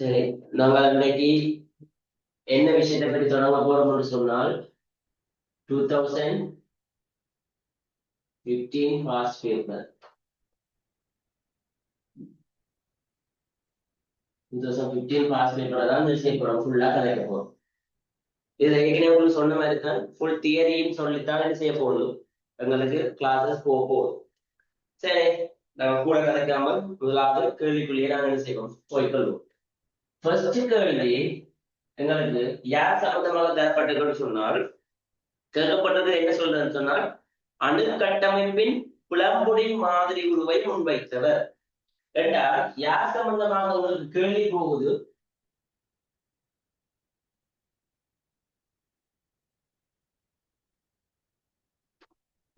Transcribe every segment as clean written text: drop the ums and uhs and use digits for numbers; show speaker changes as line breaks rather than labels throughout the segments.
சரி, நாங்கள் இன்னைக்கு என்ன விஷயத்தை பற்றி தொடங்க போறோம்னு சொன்னால் 2015 பாஸ்ட் பேப்பர் 2015 பாஸ்ட் பேப்பரை தான் இந்த விஷயம் ஃபுல்லா கலைக்க போறோம். இதுல ஏற்கனவே உங்களுக்கு சொன்ன மாதிரி தான் ஃபுல் தியரின்னு சொல்லித்தான் என்ன செய்ய போகுது, எங்களுக்கு கிளாஸஸ் போக போகுது. சரி, நாங்க கூட கலைக்காமல் முதலாவது கேள்விக்குள்ளேயே நாங்கள் என்ன செய்வோம், போய்க்கொள்வோம். ஃபர்ஸ்ட் கேள்வி எங்களுக்கு யார் சம்பந்தமாக தரப்பட்டதுன்னு சொன்னால், கேட்கப்பட்டது என்ன சொல்றதுன்னு சொன்னால், அணுக்கட்டமைப்பின் புலம்புடி மாதிரி உருவை முன்வைத்தவர் என்றால் யார் சம்பந்தமாக உங்களுக்கு கேள்வி போகுது?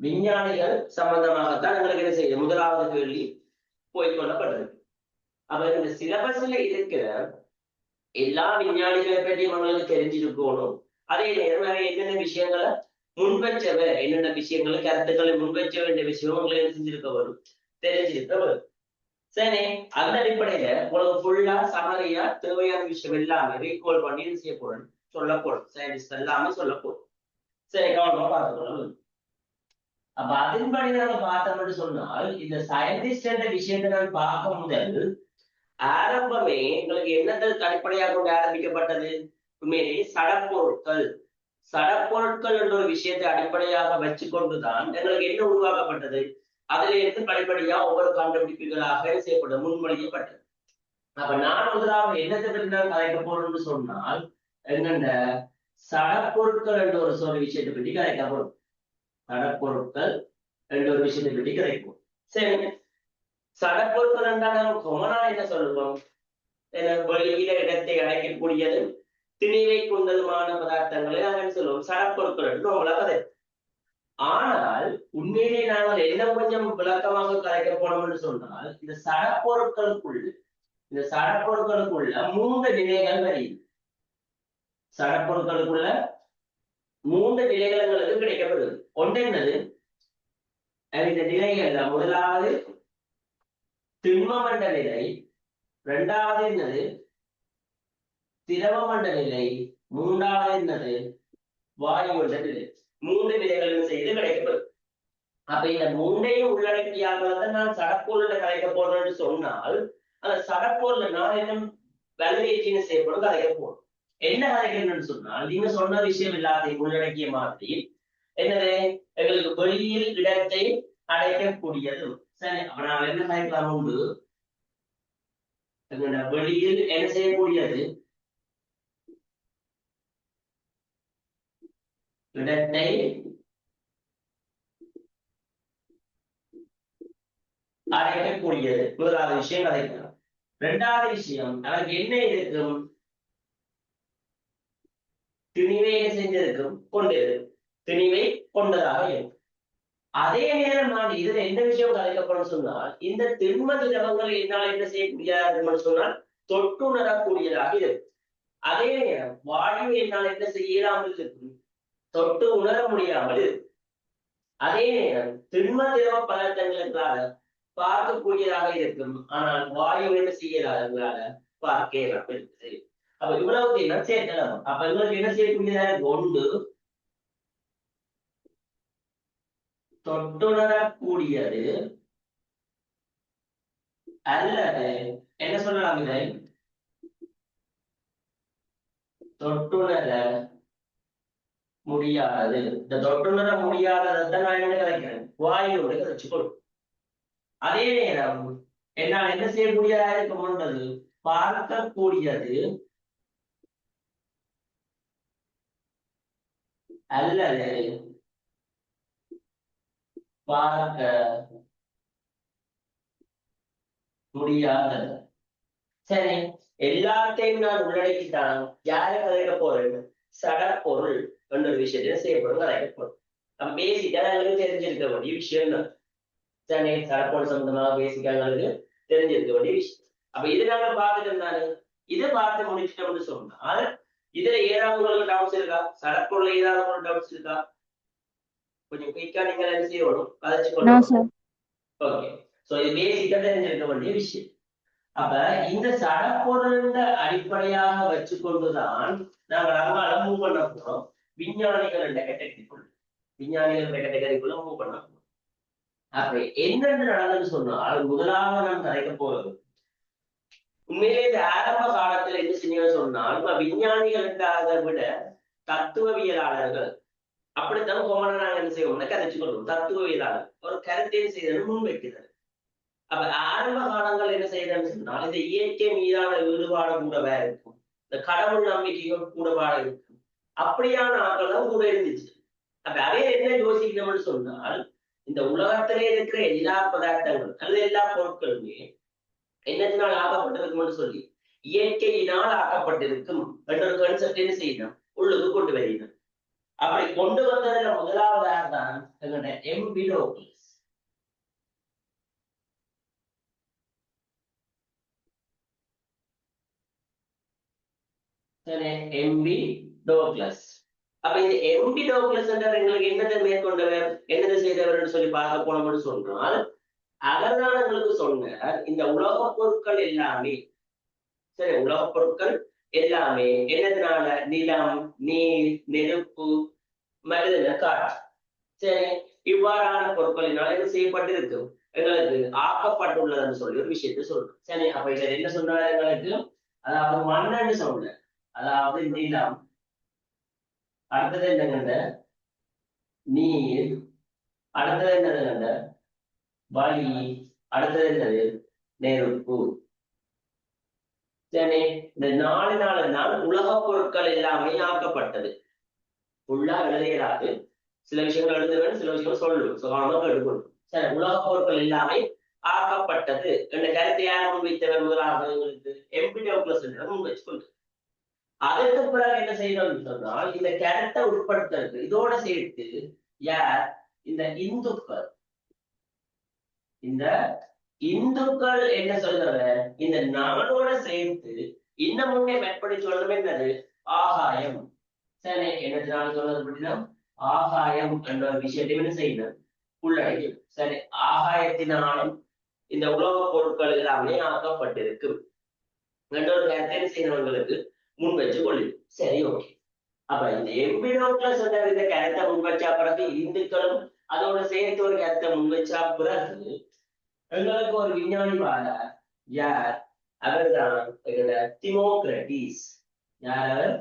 விஞ்ஞானிகள் சம்பந்தமாகத்தான் எங்களுக்கு என்ன செய்யுது, முதலாவது கேள்வி போய்கொள்ளப்பட்டிருக்கு. அப்ப இந்த சிலபஸ்ல இருக்கிற எல்லா விஞ்ஞானிகளை பற்றியும் அவங்களுக்கு தெரிஞ்சிருக்கணும். அதே நேரம் வேற என்னென்ன விஷயங்களை முன்வச்சவ, என்னென்ன விஷயங்களை கருத்துக்களை முன்வச்ச வேண்டிய விஷயம் உங்களுக்கு செஞ்சிருக்க வரும், தெரிஞ்சிருக்க வரும். சரி, அந்த அடிப்படையில உங்களுக்கு ஃபுல்லா சமரியா தேவையான விஷயம் எல்லாமே ரீகால் பண்ணி செய்ய போறேன், சொல்ல போறோம். சயின்டிஸ்ட் எல்லாமே சொல்ல போறோம். சரி, கவனமா பார்த்துக்கணும். அப்ப அதன்படி நம்ம பார்த்தோம்னு சொன்னால், இந்த சயின்டிஸ்ட் என்ற விஷயத்தை நான் பார்க்க முதல் ஆரம்பமே எங்களுக்கு என்னத்தை அடிப்படையாக கொண்டு ஆரம்பிக்கப்பட்டது? உண்மையிலேயே சடப்பொருட்கள். சடப்பொருட்கள் என்ற ஒரு விஷயத்தை அடிப்படையாக வச்சு கொண்டுதான் எங்களுக்கு என்ன உருவாக்கப்பட்டது? அதுல இருந்து படிப்படியா ஒவ்வொரு கண்டுபிடிப்புகளாக செய்யப்பட்டது, முன்மொழியப்பட்டது. அப்ப நான் முதலாவது என்னத்தை பற்றி நான் கலைக்க போறோம்னு சொன்னால், என்னென்ன சடப்பொருட்கள் என்ற ஒரு விஷயத்தை பற்றி கலைக்கப்படும். சடப்பொருட்கள் என்ற ஒரு விஷயத்தை பற்றி கிடைக்கும். சரி, சடப்பொருட்கள் என்றால் நம்ம கொமனா என்ன சொல்லுவோம்? வெளியில இடத்தை அடைக்கக்கூடியது, திணிவை கொண்டதுமான பதார்த்தங்களை நாங்கள் சொல்லுவோம் சடப்பொருட்கள் என்று நம்மளா கதை. ஆனால் உண்மையிலே நாங்கள் என்ன கொஞ்சம் விளக்கமாக கலைக்க போனோம் என்று சொன்னால், இந்த சடப்பொருட்களுக்குள்ள 3 நிலைகள் வருகிறது. சடப்பொருட்களுக்குள்ள 3 நிலைகள் எங்களுக்கு கிடைக்கப்படுது. ஒன்று என்னது? இந்த நிலைகள்ல முதலாவது திண்மமண்ட நிலை, இரண்டாவது என்னது திரவமண்ட நிலை, மூன்றாவது என்னது வாயுமண்ட நிலை. 3 நிலைகளும் செய்து கிடைக்கப்படும். அப்ப இந்த 3ஐயும் உள்ளடக்கியாக நான் சடப்பொருளை கலைக்க போறேன்னு சொன்னால், அந்த சடப்பொருளை நான் என்ன வேல்யூவேஷன் செய்யப்படும் கலைக்க போறோம். என்ன கலைக்கணும்னு சொன்னால், நீங்க சொன்ன விஷயம் எல்லாத்தையும் உள்ளடக்கிய மாதிரி என்னது, எங்களுக்கு வெளியில் இடத்தை அடைக்கக்கூடியது. சரி, அப்ப நான் என்ன கலைக்கலாம் உண்டு, வெளியில் என்ன செய்யக்கூடியது, இடத்தை அடைக்கக்கூடியது. முதலாவது விஷயம் கலைக்கலாம். இரண்டாவது விஷயம், அதற்கு என்ன இருக்கும், திணிவை என்ன செஞ்சிருக்கும், கொண்டிருக்கும், திணிவை கொண்டதாக இருக்கும். அதே நேரம் நான் இதுல எந்த விஷயம் கலைக்கப்படும் சொன்னால், இந்த திண்ம திரவங்களை என்னால் என்ன செய்யக்கூடியதாக சொன்னால் தொட்டுணரக்கூடியதாக இருக்கும். அதே நேரம் வாயு என்னால் என்ன செய்யலாமல் இருக்கும், தொட்டு உணர முடியாமல் இருக்கும். அதே நேரம் திண்ம திரவ பதார்த்தங்களாக பார்க்கக்கூடியதாக இருக்கும், ஆனால் வாயு என்ன செய்யலாத பார்க்க இருக்குது. அப்ப இவ்வளவு என்ன சேர்க்கலாம். அப்ப இவங்களுக்கு என்ன செய்யக்கூடியதாக ஒன்று தொட்டுணரக்கூடியது, அல்லது என்ன சொல்லலாம், இதை தொட்டுணர முடியாதது. இந்த தொட்டுணர முடியாததை நான் என்ன கலைக்கிறேன், வாயுவோட கதைச்சுக்கொள்ளும். அதே நேரம் என்னால் என்ன செய்யக்கூடியதா இருக்கும்ன்றது பார்க்கக்கூடியது, அல்லது பார்க்க முடியாதது. சரி, எல்லாத்தையும் நான் உள்ளடக்கித்தான் யாரை கதைக்க போறேன், சட பொருள் என்ற ஒரு விஷயத்துல செய்யப்படும் கதைக்க போறோம். அப்ப பேசிக்கா எங்களுக்கு தெரிஞ்சிருக்க வேண்டிய விஷயம் தான். சரி, சடப்பொருள் சம்பந்தமாக பேசிக்கா எங்களுக்கு தெரிஞ்சிருக்க வேண்டிய விஷயம். அப்ப இது நாங்க பார்த்துட்டு இருந்தாரு, இதை பார்த்து முடிச்சிட்டோம்னு சொன்னால், இதுல ஏதாவது உங்களுக்கு டவுட்ஸ் இருக்கா? சடப்பொருள் ஏதாவது உங்களுக்கு டவுட்ஸ் இருக்கா? கொஞ்சம் குயிக்கா நீங்க என்ன செய்யணும், கதைச்சு கொள்ளணும். ஓகே, சோ இது பேசிக்கா தெரிஞ்சிருக்க வேண்டிய விஷயம். அப்ப இந்த சடப்பொருள் அடிப்படையாக வச்சுக்கொண்டுதான் நாங்கள் அங்கால மூவ் பண்ண போறோம். விஞ்ஞானிகள் என்ற கேட்டகரிக்குள் விஞ்ஞானிகள் என்ற கேட்டகரிக்குள்ள மூவ் பண்ண போறோம். அப்ப என்னென்று நடந்தது சொன்னால் முதலாக நான் கதைக்க போறது உண்மையிலே இந்த ஆரம்ப காலத்துல என்ன செஞ்சு சொன்னால் விஞ்ஞானிகள் என்றதை விட தத்துவவியலாளர்கள் அப்படித்தான் கோமனை நாங்கள் என்ன செய்வோம்னா கதைச்சு கொள்வோம். தத்துவவியலாளர் ஒரு கருத்தை செய்தது முன்வைக்கிறது. அப்ப ஆரம்ப காலங்கள் என்ன செய்யறதுன்னு சொன்னால் இந்த இயற்கை மீதான ஈடுபாடு கூடவா இருக்கும், இந்த கடவுள் நம்பிக்கையும் கூடவா இருக்கும். அப்படியான ஆட்களும் கூட இருந்துச்சு. அப்ப அதே என்ன யோசிக்கணும்னு சொன்னால் இந்த உலகத்திலே இருக்கிற எல்லா பதார்த்தங்களும் அல்லது எல்லா பொருட்களுமே என்னத்தினால் ஆக்கப்பட்டிருக்கும்னு சொல்லி இயற்கையினால் ஆக்கப்பட்டிருக்கும் என்ற ஒரு கன்செப்ட் என்ன செய்யணும் உள்ளுக்கு கொண்டு வருகிறோம். அப்படி கொண்டு வந்ததுல முதலாவதாக தான் எங்களோட எம்பிடோக்லஸ். எம்பிடோக்லஸ். அப்ப இந்த எம்பிடோக்லஸ் எங்களுக்கு என்னதை மேற்கொண்டவர் என்னதை செய்தவர் சொல்லி பார்க்க போனோம்னு சொன்னால் அவர்தான் எங்களுக்கு சொன்ன இந்த உலகப் பொருட்கள் எல்லாமே சரி உலகப் பொருட்கள் எல்லாமே என்னதுனால நிலம், நீர், நெருப்பு, மனிதன, காற்று சரி இவ்வாறான பொருட்களினால் என்ன செய்யப்பட்டிருக்கு எங்களுக்கு ஆக்கப்பட்டுள்ளதுன்னு சொல்லி ஒரு விஷயத்த சொல்றோம். சரி அப்ப இதை என்ன சொன்னார் எங்களுக்கு, அதாவது மண்ணன்னு சொன்ன அதாவது நிலம், அடுத்தது என்னங்க நீர், அடுத்தது என்னதுங்க வழி, அடுத்தது என்னது நெருப்பு. சரி இந்த 4 நாள் உலக பொருட்கள் எல்லாமே ஆக்கப்பட்டது. ஃபுல்லா எழுதியராது சில விஷயங்கள் எழுதுவேன், சில விஷயங்கள் சொல்லுவேன், சுகாதாரம் எடுக்கணும். சரி உலக பொருட்கள் எல்லாமே ஆக்கப்பட்டது என்ற கருத்தை யார் முன்வைத்தவர் முதலாக எங்களுக்கு எம்பிடோக்லஸ் முன்வச்சுக்கொண்டு அதற்கு பிறகு என்ன செய்யணும்னு சொன்னால் இந்த கருத்தை உட்படுத்துறது இதோட சேர்த்து யார் இந்த இந்துக்கள் என்ன சொல்றவர் இந்த நாளோட சேர்த்து இன்னும் முன்னே மேற்படி சொல்லணும் என்னது ஆகாயம். சரி என்ன சொல்றது அப்படின்னா ஆகாயம் என்ற ஒரு விஷயத்தை என்ன செய்யணும் உள்ளடக்கும். சரி ஆகாயத்தினாலும் இந்த உலக பொருட்கள் எல்லாமே ஆக்கப்பட்டிருக்கும் என்ற ஒரு கருத்தை செய்யறவங்களுக்கு முன் வச்சு கொள்ளும். சரி ஓகே. அப்ப இந்த எம்பிடோக்லஸ் என்ற இந்த கருத்தை முன் வச்சா பிறகு இந்துக்களும் அதோட சேர்த்து ஒரு கருத்தை முன் வச்சா பிறகு எங்களுக்கு ஒரு விஞ்ஞானி வாழ யார் அவர்தான் திமோக்ரட்டிஸ். யார் அவர்?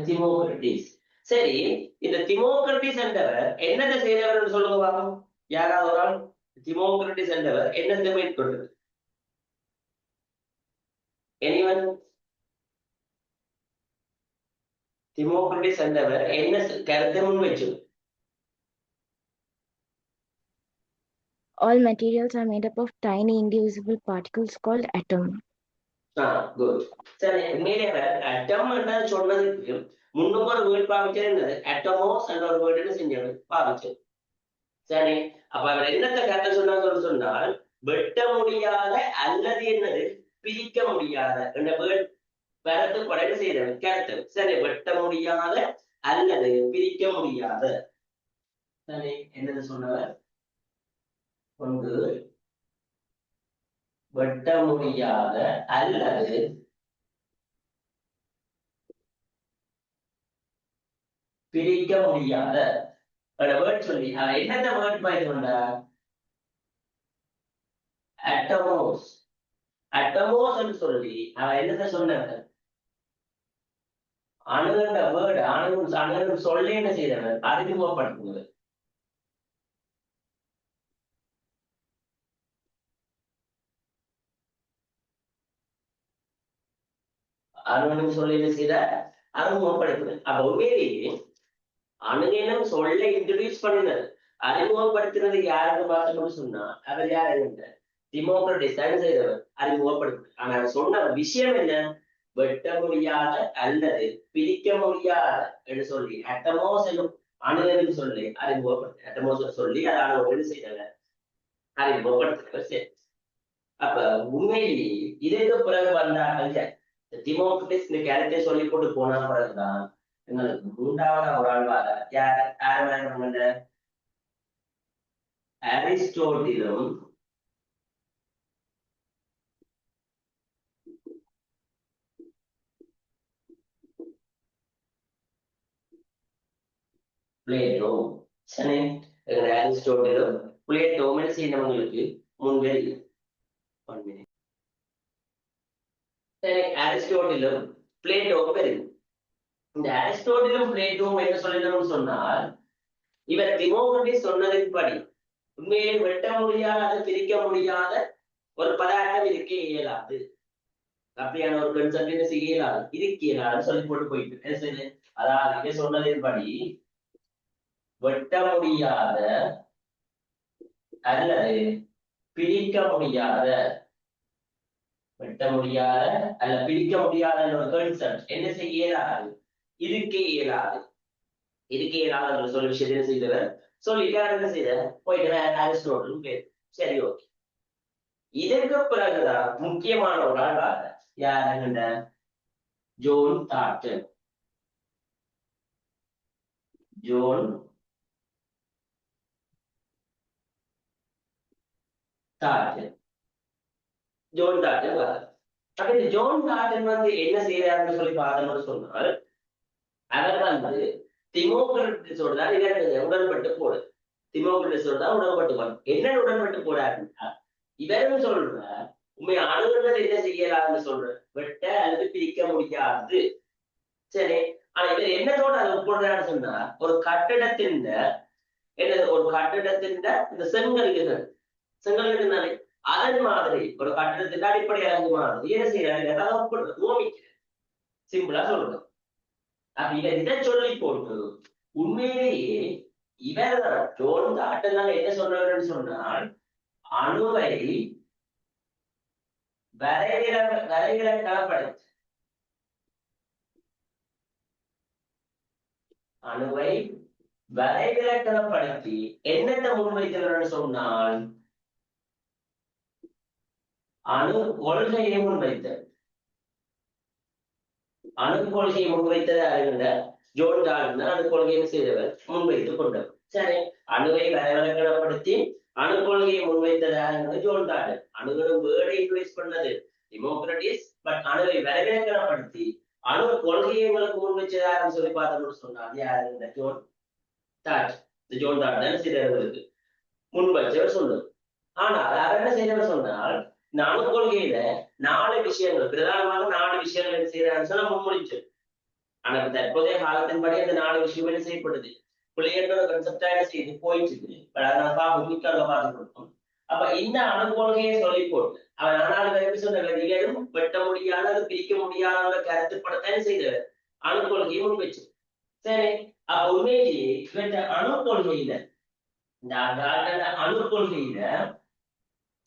திமோக்ரட்டிஸ். சரி இந்த திமோக்ரட்டிஸ் என்றவர் என்னத்தை செய்தவர் சொல்லுங்க பார்ப்போம். யாராவது ஒரு ஆள் திமோக்ரட்டிஸ் என்றவர் என்னத்தை மேற்கொண்டது? எனிவன்? திமோக்ரட்டிஸ் என்றவர் என்ன கருத்தை முன் வச்சு?
All materials are made up of tiny indivisible particles called atoms.
Good. சரி மேலே அட்டம் என்ற சொன்னதுக்கு முன்னும் ஒரு வேர்டு பாவிச்சது அட்டமோஸ் என்ற ஒரு வேர்டு செஞ்சது பாவிச்சது. சரி அப்ப அவர் என்னத்தை கருத்தை சொன்னான்னு சொன்னால் வெட்ட முடியாத அல்லது என்னது பிரிக்க முடியாத என்ற வேர்டு வரத்து படைப்பு செய்தவர் கருத்து. சரி வெட்ட முடியாத அல்லது பிரிக்க முடியாத. சரி என்னது சொன்னவர் ஒன்று வெட்ட முடியாத அல்லது பிரிக்க முடியாத வேர்ட் சொல்லி என்னென்ன வேர்ட் பாயிண்ட் பண்ணா அட்டமோஸ். அட்டமோஸ் சொல்லி அவன் என்னத்தை சொன்னாங்க அணுகின்ற வேர்டு அணுகும் சொல்லி என்ன செய்தவர் அறிமுகப்படுத்துவது. அணுகனும் சொல்லி என்ன செய்த அறிமுகப்படுத்துவது. அப்ப உண்மையிலேயே அணுகனும் சொல்ல இன்ட்ரடியூஸ் பண்ணினது அறிமுகப்படுத்தினது யாருன்னு பார்த்தோம்னு சொன்னா அவர் யார் திமோக்ரட்டிஸ் தான் செய்தவர் அறிமுகப்படுத்துவது. ஆனா அவர் சொன்ன விஷயம் என்ன வெட்ட முடியாத அல்லது பிரிக்க முடியாத என்று சொல்லி அட்டமோஸ் என்னும் அணுகனும் சொல்லி அறிமுகப்படுத்த அட்டமோஸ் சொல்லி அதை ஒன்று செய்தவர் அறிமுகப்படுத்துறவர். சரி அப்ப உண்மையிலேயே இதற்கு பிறகு வந்தார்கள் திமோக்ரட்டிஸ் இந்த கருத்தை சொல்லி கொண்டு போன பிறகுதான் எங்களுக்கு மூன்றாவது ஒரு ஆள் வார யார் அரிஸ்டோட்டிலும் பிளேட்டோ. சரி, அரிஸ்டோட்டிலும் பிளேட்டோ செய்தவங்களுக்கு முன்வரி. சரி, அரிஸ்டோட்டிலும் பிளேட்டோ வருது. இந்த அரிஸ்டோட்டிலும் பிளேட்டோவும் என்ன சொல்லணும்னு சொன்னால், இவர் டிமோக்ரட்டிஸ் சொன்னதின்படி உண்மையை வெட்ட முடியாத, பிரிக்க முடியாத ஒரு பதார்த்தம் இருக்க இயலாது, அப்படியான ஒரு கன்செப்ட் என்ன செய்ய இயலாது, இருக்க இயலாதுன்னு சொல்லி போட்டு போயிட்டு என்ன செய்யுது. அதாவது இங்க சொன்னதின்படி வெட்ட முடியாத அல்லது பிரிக்க முடியாத, வெட்ட முடியாத அல்ல பிரிக்க முடியாத ஒரு கன்செப்ட் என்ன செய்ய இயலாது, இருக்க இயலாது. இருக்க இயலாத சொல்ல விஷயத்தை என்ன செய்தவர் சொல்லிட்டு என்ன செய்த போயிட்டு அரிஸ்டோட்டலும் பேர். சரி, ஓகே. இதற்கு பிறகுதான் முக்கியமான ஒரு ஆள் வாங்க. யார்? John Dalton. John Dalton. John Dalton வாங்க. அப்ப இந்த ஜோன் டால்டன் என்ன செய்யறாருன்னு சொல்லி பார்த்தோம்னு சொன்னால், அவர் டிமோக்ரட்டிஸோட தான் உடன்பட்டு போடு. டிமோக்ரட்டிஸோட தான் உடன்பட்டு போறார். என்ன உடன்பட்டு போறாருன்னா, இவரும் சொல்ற உண்மை அணுகுகள் என்ன செய்யலாம்னு சொல்ற, வெட்ட அல்லது பிரிக்க முடியாது. சரி, ஆனா இவர் என்னத்தோட அதை ஒப்புடுறான்னு சொன்னா, ஒரு கட்டிடத்தின் என்னது, ஒரு கட்டிடத்தின் இந்த செங்கல்கள் தானே, அதன் மாதிரி ஒரு கட்டிடத்தின் அடிப்படை அழகு மாதிரி என்ன செய்யறாரு, ஓமிக்கிறார். சிம்பிளா சொல்றது. அப்ப இவர் இதை சொல்லி போட்டு உண்மையிலேயே இவர் ஜோன் டால்டன் என்ன சொல்றாருன்னு சொன்னால், அணுவை வரைவிலக்கணப்படுத்தி, அணுவை வரைவிலக்கணப்படுத்தி என்னத்தை முன்வைத்தவர்னு சொன்னால், அணு கொள்கையை முன்வைத்தது. அணு கொள்கையை முன்வைத்தது அறிந்த ஜோன் டால்டன் அணு கொள்கையை செய்தவர் முன்வைத்துக் கொண்டவர். சரி, அணுவை வரைவிலக்கணப்படுத்தி அணு கொள்கையை முன்வைத்தது ஜோன் டால்டன். அணுகளும் வேர்டை இன்ட்ரோடியூஸ் பண்ணது டெமோக்ரட்டிஸ், பட் அணுவை வரைவிலக்கணப்படுத்தி அணு கொள்கையை உங்களுக்கு முன்வைச்சதாருன்னு சொல்லி பார்த்தோம்னு சொன்னார். யாரு? இந்த ஜோன் டால்டன். இந்த ஜோன் டால்டன் சிலர்களுக்கு முன்வச்சவர் சொன்னது. ஆனால் அவர் என்ன செய்யறவர் சொன்னால், இந்த அணு கொள்கையில 4 விஷயங்கள், பிரதானமாக 4 விஷயங்கள் என்ன செய்யறாருன்னு சொல்ல முன்மொழிச்சு. ஆனா தற்போதைய காலத்தின்படி அந்த 4 விஷயம் என்ன செய்யப்படுது, பிள்ளைகளோட கன்செப்டா என்ன செய்யுது போயிட்டு இருக்குது. பார்த்து கொடுக்கும். அப்ப இந்த அணு கொள்கையை சொல்லி போட்டு அவன் ஆனால் சொன்ன வெட்ட முடியாத, அது பிரிக்க முடியாத கருத்துப்படத்தான் செய்தவர் அணு கொள்கையை முன் வச்சு. சரி, அப்ப உண்மையிலேயே இவற்ற அணு கொள்கையில, இந்த அணு கொள்கையில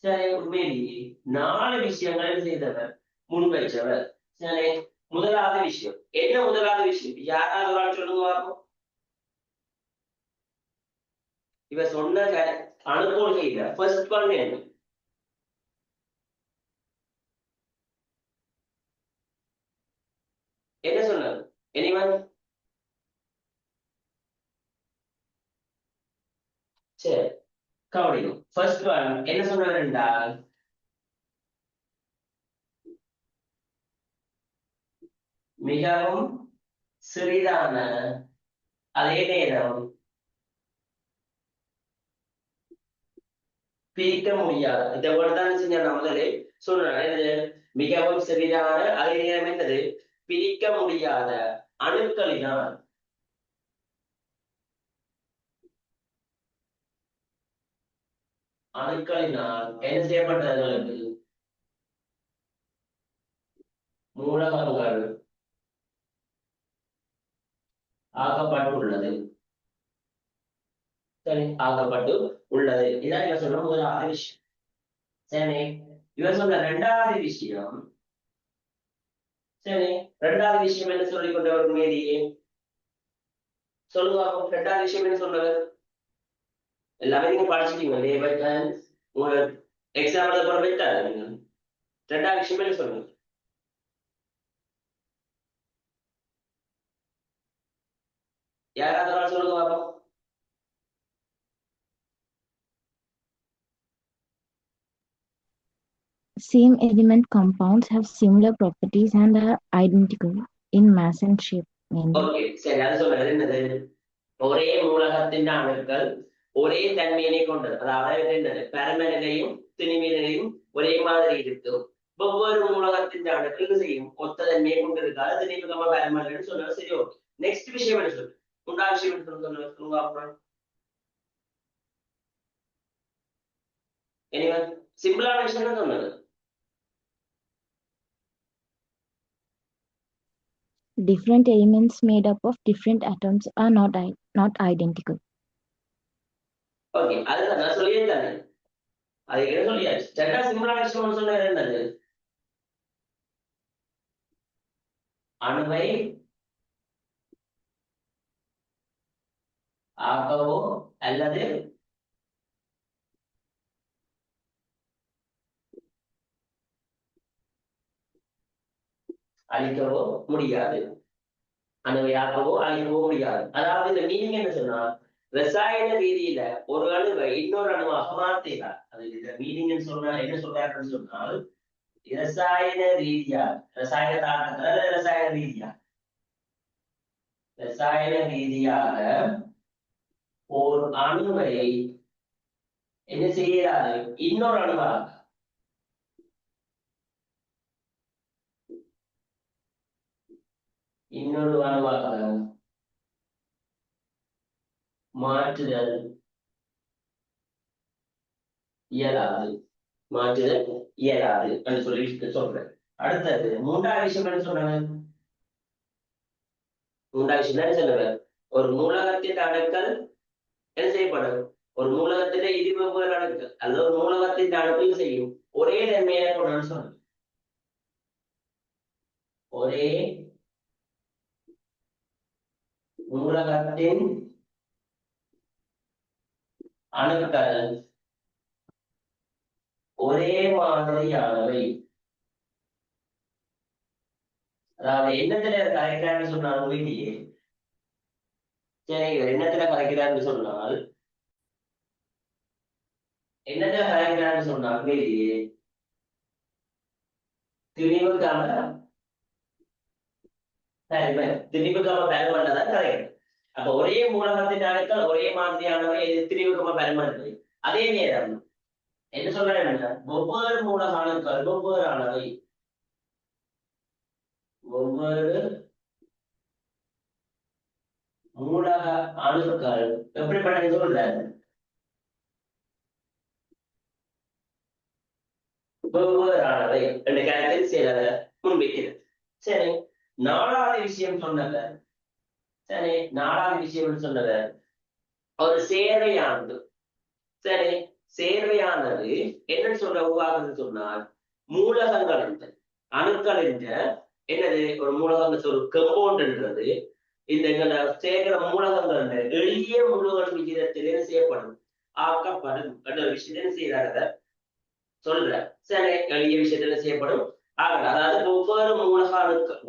சரி உண்மையிலேயே 4 விஷயங்கள் செய்தவர் முன்வைச்சவர். சரி, முதலாவது விஷயம் என்ன? முதலாவது விஷயம் யாராவது சொல்லுங்க. இவ சொன்ன அணு கொள்கையில ஃபர்ஸ்ட் ஒன் என்ன? என்ன சொன்னார்? எனிவன்? சரி, கவனிக்கும். ஃபர்ஸ்ட் ஒன் என்ன சொன்னார் என்றால், மிகவும் சிறிதான, அதே நேரம் பிரிக்க முடியாது. இந்த வேர்டு தான் செஞ்ச முதலே சொல்றேன். மிகவும் சிறிதான, அதே நேரம் என்னது, பிரிக்க முடியாத அணுக்களினால் என்ன செய்யப்பட்டது, மூலகங்கள் ஆகப்பட்டுள்ளது. சரி, ஆகப்பட்டு உள்ளது. இதான் இவன் சொன்ன முதலாவது விஷயம். சரி, இவன் சொன்ன 2வது விஷயம். சரி, 2வது விஷயம் என்ன சொல்லிக் கொண்டவர் மீதியே சொல்லுவாங்க. 2வது விஷயம் என்ன சொன்னவர்? எல்லாமே நீங்க படிச்சுட்டீங்க. உங்க எக்ஸாம்பிள் கூட வைத்தாரு. நீங்க 2வது விஷயம் என்ன சொல்லுங்க? யாராவது ஒரு ஆள் சொல்லுங்க பாப்போம்.
Same element compounds have similar properties and are identical in mass and shape mainly.
Okay சரி, அது சொல்றது என்னது? ஒரே மூலகத்தின் அணுக்கள் ஒரே தன்மையினை கொண்டது. அதாவது என்னது? பரமநிலையும் திணிவினையும் ஒரே மாதிரி இருக்கும். ஒவ்வொரு மூலகத்தின் அணுக்கள் செய்யும் ஒத்த தன்மையை கொண்டிருக்காது. திணிவுகமா பரமநிலைன்னு சொன்னா சரி. ஓகே, நெக்ஸ்ட் விஷயம் என்ன சொல்லு? மூன்றாவது விஷயம் என்ன சொல்லுங்க அப்புறம். எனிவன் சிம்பிளான விஷயம் தான் சொன்னது.
Different elements made up of different atoms are not identical.
Okay, அதுதான் நான் சொல்லியே தானே. அது என்ன சொல்லியாச்சு. செட்டா சிம்பிளான விஷயம் சொன்ன என்னது? அணுவை ஆக்கவோ அல்லது அழிக்கவோ முடியாது. அணுவை ஆக்கவோ அழிக்கவோ முடியாது. அதாவது இந்த மீனிங் என்ன சொன்னா, ரசாயன ரீதியில ஒரு அணுவை இன்னொரு அணுவாக மாத்தினார். அது இந்த மீனிங் சொன்னா என்ன சொல்றாருன்னு சொன்னால், ரசாயன ரீதியா, ரசாயன தாக்கத்துல ரசாயன ரீதியாக ஒரு அணுவை என்ன செய்யறாரு? இன்னொரு அணுவாக மாற்றுதல் இயலாது. மாற்றுதல் இயலாது என்று சொல்லி சொல்றேன். அடுத்தது மூன்றாவது விஷயம் என்ன சொன்னாங்க? மூன்றாவது விஷயம் என்ன சொல்லுவேன்? ஒரு நூலகத்தின் அணுக்கள் என்ன செய்யப்படும்? ஒரு நூலகத்தில வெவ்வேறு அணுக்கள் அல்லது ஒரு நூலகத்தின் அணுக்கள் செய்யும் ஒரே தன்மையை கொண்டு சொன்ன ஒரே நூலகத்தின் அணுக்கள் ஒரே மாதிரியானவை. அதாவது என்னத்துல கரைக்கிறான்னு சொன்னாலும் வீட்டிலே சரி, என்னத்துல கரைக்கிறான்னு சொன்னால் வீட்டிலே திணிவுக்கான திணிவுக்காம பயன் பண்ணதான் கரைக்கிறது. அப்ப ஒரே மூலகத்தின் அணுக்கள் ஒரே மாதிரியானவை, திணிவுக்காம பயன் பண்ணது. அதே நேரம் என்ன சொல்றேன்? ஒவ்வொரு மூலக அணுக்கள் ஒவ்வொரு மூலக அணுக்கள் எப்படிப்பட்ட சொல்ற வெவ்வேறானவை என்ற கருத்தில் செய்யறத முன்வைக்கிறது. சரி, நாலாவது விஷயம் சொன்னத ஒரு சேர்வையானது. சரி, சேர்வையானது என்னன்னு சொல்ற உருவாகுது சொன்னால் மூலகங்கள் அணுக்கள் என்ற என்னது? ஒரு மூலகங்கள் ஒரு கம்பவுண்ட்ன்றது இந்த சேர்க்கிற மூலகங்கள் எளிய முழுவன் விகிதத்தில் என்ன செய்யப்படும்? ஆக்கப்படும் என்ற விஷயத்தை என்ன செய்யறாங்க சொல்ற. சரி, எளிய விஷயத்துல செய்யப்படும். அதாவது ஒவ்வொரு மூலகாணுக்கள்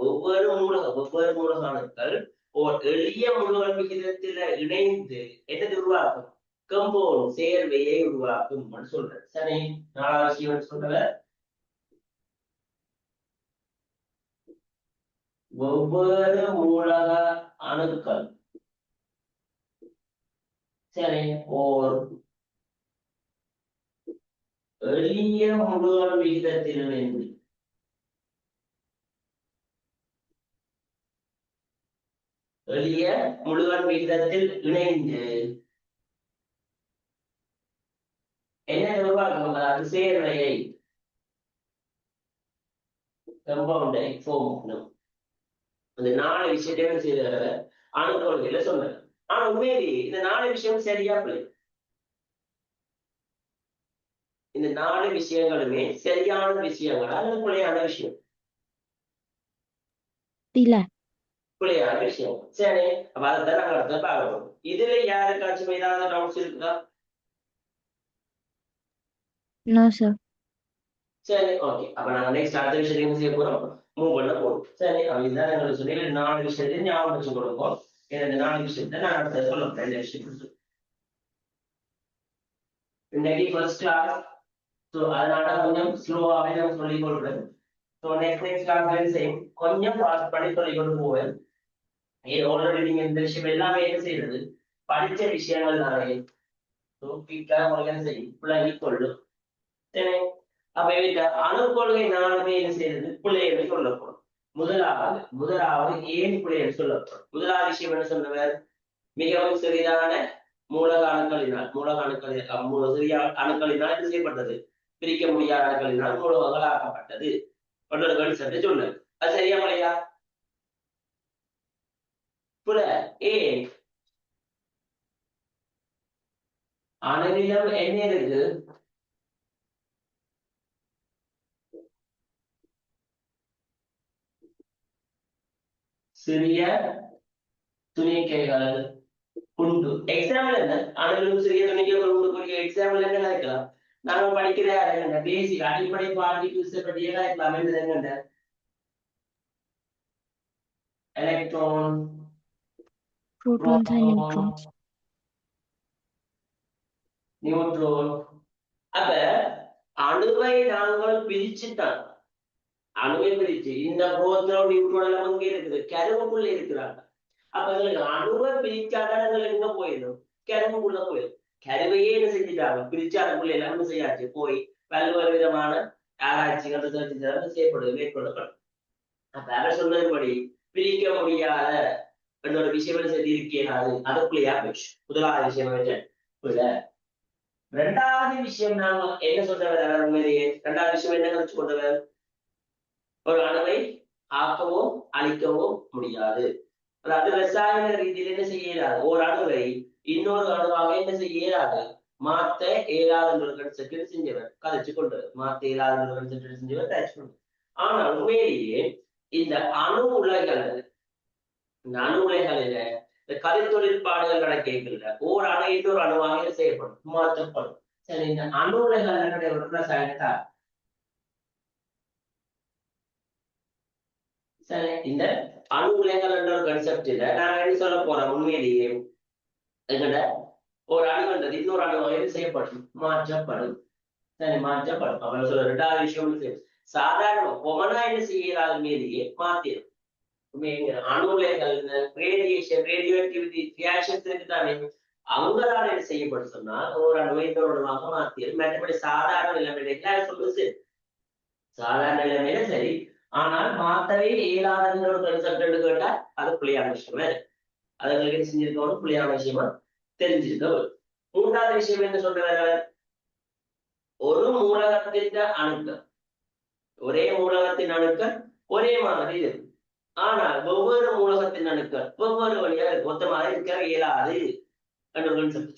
ஒரு எளிய முழுவன் விகிதத்துல இணைந்து என்னது உருவாக்கும்? கம்பவுண்ட் சேர்வையை உருவாக்கும் சொல்ற. சரி, நாலாவது விஷயம் சொல்ற ஒவ்வொரு மூலக அணுக்கள் சரி ஓர் எளிய முழுவன் விகிதத்தில் இணைந்து எளிய முழுவன் விகிதத்தில் இணைந்து என்ன உருவாக்கும்? அதாவது சேர்வையை கம்பவுண்டை ஃபார்ம் பண்ணும். அந்த 4 விஷயத்தையும் செய்த அணுக்கொள்கையில சொன்னாங்க. ஆனா உண்மையிலேயே இந்த 4 விஷயம் சரியா பிள்ளை? இந்த 4 விஷயங்களுமே சரியான விஷயங்கள் அல்லது பிள்ளையான விஷயம்? பிள்ளையான விஷயம். சரி, அப்ப அதைத்தான் நாங்க அடுத்த பார்க்கணும். இதுல யாருக்காச்சும் ஏதாவது டவுட்ஸ் இருக்குதா?
No, sir.
சரி, ஓகே. அப்ப நாங்க நெக்ஸ்ட் அடுத்த விஷயத்தையும் செய்ய போறோம், மூவ் பண்ண போறோம். சரி, இதுதான் எங்களுக்கு சொல்லி 4 விஷயத்தையும் ஞாபகம் வச்சு கொடுப்போம். இந்த 4 விஷயத்தை நான் அடுத்த சொல்ல போறேன். இந்த விஷயம் இன்னைக்கு ஃபர்ஸ்ட் கிளாஸ். ஸோ அதனால கொஞ்சம் ஸ்லோவாகவே நம்ம சொல்லிக் கொடுக்குறேன். ஸோ நெக்ஸ்ட் கிளாஸ் செய்யும் கொஞ்சம் ஃபாஸ்ட் பண்ணி சொல்லிக் கொண்டு போவேன். ஆல்ரெடி நீங்க இந்த விஷயம் எல்லாமே என்ன செய்யறது படிச்ச விஷயங்கள் தானே. ஸோ குயிக்காக உங்களுக்கு என்ன செய்யும் பிள்ளைங்க கொள்ளும். சரி, அப்ப வீட்ட அணுக்கொள்கை நானுமே என்ன செய்யறது பிள்ளைகளை சொல்ல போறோம். முதலாவது ஏன் பிள்ளைகள் சொல்லப்படும். முதலாவது விஷயம் என்ன சொன்னவர் மிகவும் சிறிதான மூலக அணுக்களினால் சிறிய அணுக்களினால் இது செய்யப்பட்டது பிரிக்க முடியாத அணுக்களினால் மூலகங்கள் ஆக்கப்பட்டது சற்று சொன்னது. அது சரியா இல்லையா? புல ஏன் அணுவிலும் என்ன இருக்கு? சிறிய துணிக்கைகள் உண்டு. எக்ஸாம்பிள் என்ன? அணுவிலும் சிறிய துணிக்கைகள் உண்டு. எக்ஸாம்பிள் என்ன இருக்கலாம்? நாங்க படிக்கிற பேசிக் அடிப்படை பார்ட்டிகிள்ஸ் பற்றியெல்லாம் இருக்கலாம். என்னங்க electron,
Protons and neutrons.
Neutron. அப்ப அணுவை நாங்கள் பிரிச்சுட்டாங்க. அணுவை பிரிச்சு இந்த புரோட்டான் நியூட்ரான் எல்லாம் அங்க இருக்குது, கருவுக்குள்ள இருக்கிறாங்க. அப்ப எங்களுக்கு அணுவை பிரிச்சாதான் எங்களுக்கு எங்க போயிடும், கருவுக்குள்ள போயிடும். கருவையே என்ன செஞ்சுட்டாங்க, பிரிச்சு அதுக்குள்ள எல்லாமே செய்யாச்சு போய் பல்வேறு விதமான ஆராய்ச்சிகள் செய்யப்படுது மேற்கொள்ளப்படும். அப்ப அதை சொன்னதுபடி பிரிக்க முடியாத என்னோட விஷயம் செய்து இருக்கிறாரு. அதுக்குள்ளேயா போச்சு முதலாவது விஷயம். ரெண்டாவது விஷயம் நாம என்ன சொல்றவர் உண்மையிலேயே ரெண்டாவது விஷயம் என்ன கருத்து கொண்டவர், ஒரு அணுவை ஆக்கவோ அழிக்கவோ முடியாது. அதாவது ரசாயன ரீதியில் என்ன செய்ய இயலாது. ஒரு அணுவை இன்னொரு அணுவாக என்ன செய்ய இயலாது, மாத்த இயலாத கன்செப்ட் செஞ்சவர் கதைச்சு கொண்டவர். மாத்த இயலாத கன்செப்ட் செஞ்சவர் கதைச்சு கொண்டவர். ஆனால் உண்மையிலேயே இந்த அணு உலைகள், இந்த அணு உலைகளில இந்த கதை தொழிற்பாடுகள் நடக்கல ஓர் அணு இன்னொரு அணுவாக செய்யப்படும், மாற்றப்படும். சரி, இந்த அணு உலைகள் ரசாயனத்தா சரி, இந்த அணு உலைகள் என்ற ஒரு கன்செப்ட்ல நான் என்ன சொல்ல போறேன், உண்மையிலேயே எங்கட ஒரு அணுன்றது இன்னொரு அணுவாக செய்யப்படும், மாற்றப்படும். சரி, மாற்றப்படும். அப்ப சொல்ற ரெண்டாவது விஷயம் சாதாரண பொமனா என்ன செய்யறாது மீதியே மாத்திரும். அணுலைகள் ரேடியேஷன் ரேடியோ ஆக்டிவிட்டி ரியாக்ஷன்ஸ் இருக்குதானே, அவங்களால என்ன செய்யப்படும் சொன்னா ஒரு அணுவை இன்னொருவாக மாத்திரும். மற்றபடி சாதாரண நிலைமையில சொல்லுது சாதாரண நிலைமையில சரி, ஆனால் மாத்தவே இயலாத ஒரு கன்செப்ட் கேட்டா அது புள்ளியான விஷயமா இருக்கு. அது எங்களுக்கு என்ன செஞ்சிருக்கணும், புள்ளியான விஷயமா தெரிஞ்சிருக்க. மூன்றாவது விஷயம் என்ன சொல்றாரு, ஒரு மூலகத்தின் அணுக்கள் ஒரே மூலகத்தின் அணுக்கள் ஒரே மாதிரி இருக்கு. ஆனால் ஒவ்வொரு மூலகத்தின் அணுக்கள் ஒவ்வொரு வழியா இருக்கு, மொத்தமாக இருக்க இயலாது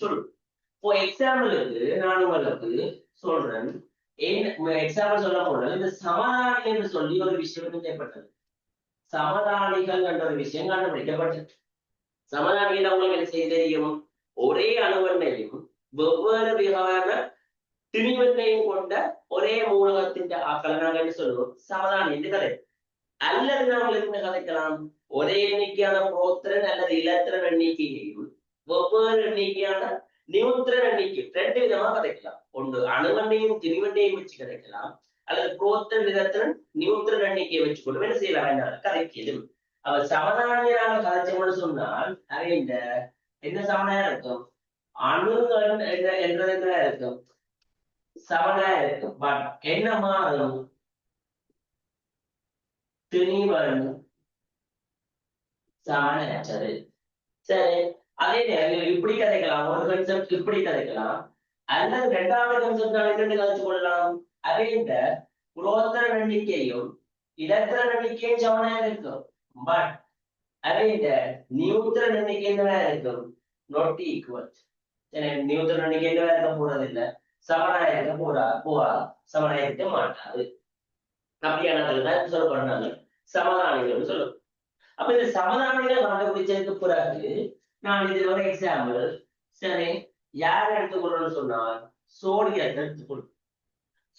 சொல்லு. இப்போ எக்ஸாம்பிளுக்கு நான் உங்களுக்கு சொல்றேன். எக்ஸாம்பிள் சொல்ல போனால் இந்த சமதானி என்று சொல்லி ஒரு விஷயம் செய்யப்பட்டது. சமதானிகள் என்ற ஒரு விஷயம் கண்டுபிடிக்கப்பட்டது. சமதானிகள் அவங்களுக்கு என்ன செய்ய தெரியும், ஒரே அணுவெண்ணையும் வெவ்வேறு விதமான திணிவெண்ணையும் கொண்ட ஒரே மூலகத்தின் ஆக்களை நாங்கள் என்ன சொல்லுவோம், சமதானி என்று கதை. அல்லது நாங்கள் என்ன கதைக்கலாம், ஒரே எண்ணிக்கையான புரோத்திரன் அல்லது இலத்திரன் எண்ணிக்கையையும் வெவ்வேறு எண்ணிக்கையான நியூத்திரன் எண்ணிக்கை ரெண்டு விதமா கதைக்கலாம். ஒன்று அணுவெண்ணையும் திணிவெண்ணையும் வச்சு கதைக்கலாம், அல்லது புரோத்திரன் இலத்திரன் நியூத்திரன் எண்ணிக்கையை வச்சு கொண்டு என்ன செய்யலாம் கதைக்கிறது. அவர் சமதானியராக கதைச்சோம்னு சொன்னால் இந்த என்ன சமதானம் இருக்கும், அணுகள் என்றது என்ன இருக்கும், சமதானம் இருக்கும். பட் என்ன மாறும், திணிவன் சமனற்றது. சரி, அதே நேரம் இப்படி கதைக்கலாம், ஒரு கன்செப்ட் இப்படி கதைக்கலாம், அல்லது இரண்டாவது கன்செப்ட் என்னென்னு கதைச்சு கொள்ளலாம். அதே இந்த புரோத்திரன் எண்ணிக்கையும் இலத்திரன் எண்ணிக்கையும் சமனா இருக்கும். பட் அதே இந்த நியூத்திரன் எண்ணிக்கை என்னவா இருக்கும், நாட் ஈக்குவல். நியூத்திரன் எண்ணிக்கை என்னவா இருக்க போறது இல்லை, சமனா இருக்க போவா சமனா இருக்க மாட்டாது. அப்படியானது தான் சொல்லப்படுறாங்க சமதானிகள் சொல்லும். அப்ப இந்த சமதானிகள் கண்டுபிடிச்சதுக்கு பிறகு நான் இது ஒரு எக்ஸாம்பிள் சரி யார் எடுத்துக்கொள்ளணும்னு சொன்னால் சோடியத்தை எடுத்துக்கொள்ளும்.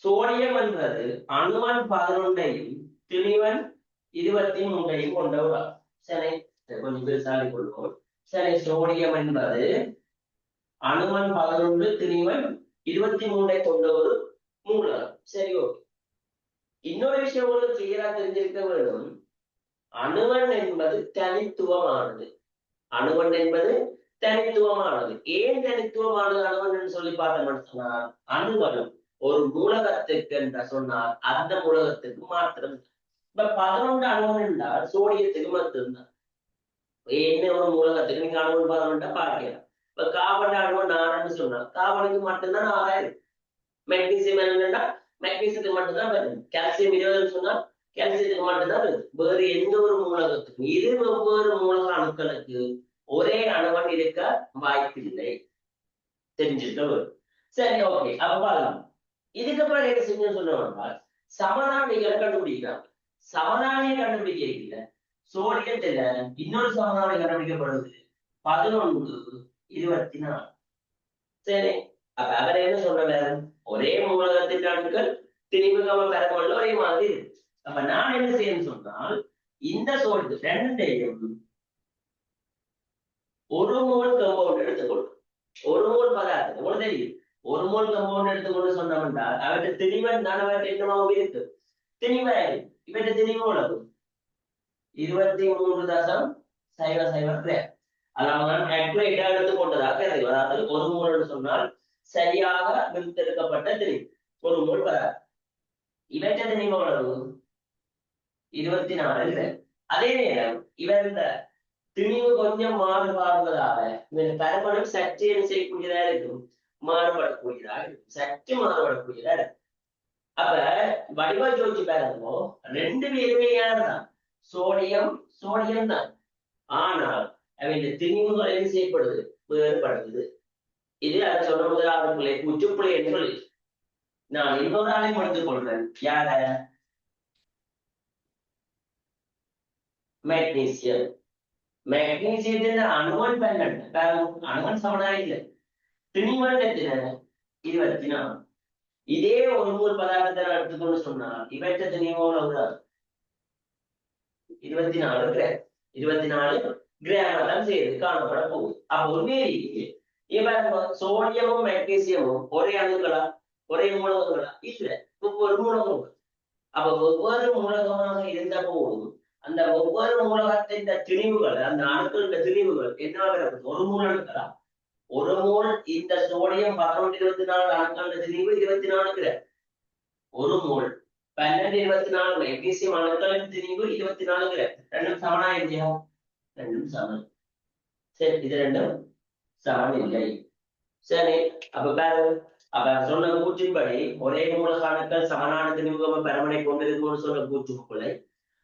சோடியம் என்பது அணுவன் 11ஐயும் திணிவன் 23ஐயும் கொண்டவர். சரி, கொஞ்சம் பெருசாக கொள்வோம். சரி, சோடியம் என்பது அணுவன் 11 திணிவன் 23 கொண்ட ஒரு மூலகம். சரி, ஓகே. இன்னொரு விஷயம் உங்களுக்கு கிளியரா தெரிஞ்சிருக்க வேண்டும். அணுவன் என்பது தனித்துவமானது. அணுவன் என்பது தனித்துவமானது. ஏன் தனித்துவமானது அணுவன் என்று சொல்லி பார்த்தோம்னு சொன்னால், அணுவன் ஒரு மூலகத்துக்கு என்று சொன்னால் அந்த மூலகத்துக்கு மாத்திரம். இப்ப 11 அணுவன் என்றால் சோடியத்துக்கு மட்டும்தான். என்ன ஒரு மூலகத்துக்கு நீங்க அணுவன் 11 பார்க்கலாம். இப்ப கார்பன் அணுவன் 4 சொன்னா கார்பனுக்கு மட்டும்தான் 6 மெக்னீசியம் என்னன்னா மெக்னீசியத்துக்கு மட்டும்தான் வருது. கால்சியம் 20 சொன்னா கால்சியத்துக்கு மட்டும்தான் வருது. வேறு எந்த ஒரு மூலகத்துக்கும் வெவ்வேறு மூலக அணுக்களுக்கு ஒரே அணுவன் இருக்க வாய்ப்பில்லை. தெரிஞ்சிருக்க வரும். சரி, ஓகே. அப்ப பார்க்கலாம். இதுக்கப்புறம் என்ன செஞ்சு சொன்னோம்னா சமனானிகளை கண்டுபிடிக்கிறாங்க. சமனானியை கண்டுபிடிக்க சோடியத்துல இன்னொரு சமனானி கண்டுபிடிக்கப்படுது 11 24. சரி, அப்ப அவர் என்ன சொல்றாரு? ஒரே மூலகத்தின் அணுக்கள் திணிவுகம பெறமல்ல ஒரே மாதிரி இருக்கு. அப்ப நான் என்ன செய்யணும்னு சொன்னால் இந்த சோடியம் ரெண்டையும் ஒரு மோல் கம்பவுண்ட் எடுத்துக்கொள்ளும். ஒரு மோல் பதார்த்தம் உங்களுக்கு தெரியும். ஒரு மோல் கம்பவுண்ட் எடுத்துக்கொண்டு சொன்னோம்னா அவற்றை திணிவன் தான் அவற்றை என்னமாவும் இருக்கு திணிவாயிரு. இவற்றை திணிவு உணவு 23.00 அதாவது எடுத்து கொண்டதாக அதாவது ஒரு மோல் சொன்னால் சரியாக விருத்தெடுக்கப்பட்ட திணிவு ஒரு மோல் பதார்த்தம். இவற்றை திணிவு உணவு 24. அதே நேரம் இவர் இந்த திணிவு கொஞ்சம் மாறுபாடுவதால இந்த கருமணம் சற்று என்ன செய்யக்கூடியதா இருக்கும் மாறுபடக்கூடியதா இருக்கும். சற்று மாறுபடக்கூடியதா இருக்கும். அப்ப வடிவா ஜோதிச்சு பாருங்க, ரெண்டு பேருமே யாருதான் சோடியம் சோடியம் தான். ஆனால் அவை திணிவுகள் என்ன செய்யப்படுது வேறுபடுது. இது அதை சொன்ன முதலாவது பிள்ளை முற்றுப்பிள்ளை என்று சொல்லி நான் இன்னொரு ஆளையும் எடுத்துக் கொள்றேன். யார மெக்னீசியம். மெக்னீசியத்தின் அணுவன் 12 அணுவன் சமனாயில்லை. திணிவன் எத்தனை 24. இதே ஒரு மூல் பதார்த்தத்தை எடுத்துக்கொண்டு சொன்னால் இவற்றை திணிவோட 24 கிராம் 24 கிராம் தான் செய்து காணப்பட போகுது. அப்ப உண்மையிலேயே இவன் சோடியமும் மெக்னீசியமும் ஒரே அணுக்களா ஒரே மூலகங்களா இல்ல ஒவ்வொரு மூலகம். அப்ப ஒவ்வொரு மூலகமாக இருந்த போதும் அந்த ஒவ்வொரு மூலகத்தின் திணிவுகள் அந்த அணுக்களின் திணிவுகள் என்னவாக இருக்கும் ஒரு மூல அணுக்களா ஒரு மூல் இந்த சோடியம் 11 24 அணுக்களின் திணிவு 24 கிராம் ஒரு மூல் 12 24 மெக்னீசியம் அணுக்களின் திணிவு 24 கிராம். ரெண்டும் சமனா இல்லையா? ரெண்டும் சமன். சரி, இது ரெண்டும் சமன் இல்லை. சரி, அப்ப பாரு அப்ப சொன்ன கூற்றின்படி ஒரே மூலக அணுக்கள் சமனான திணிவுகம பெறமனை கொண்டிருக்கும்னு சொன்ன கூற்றுக்குள்ளே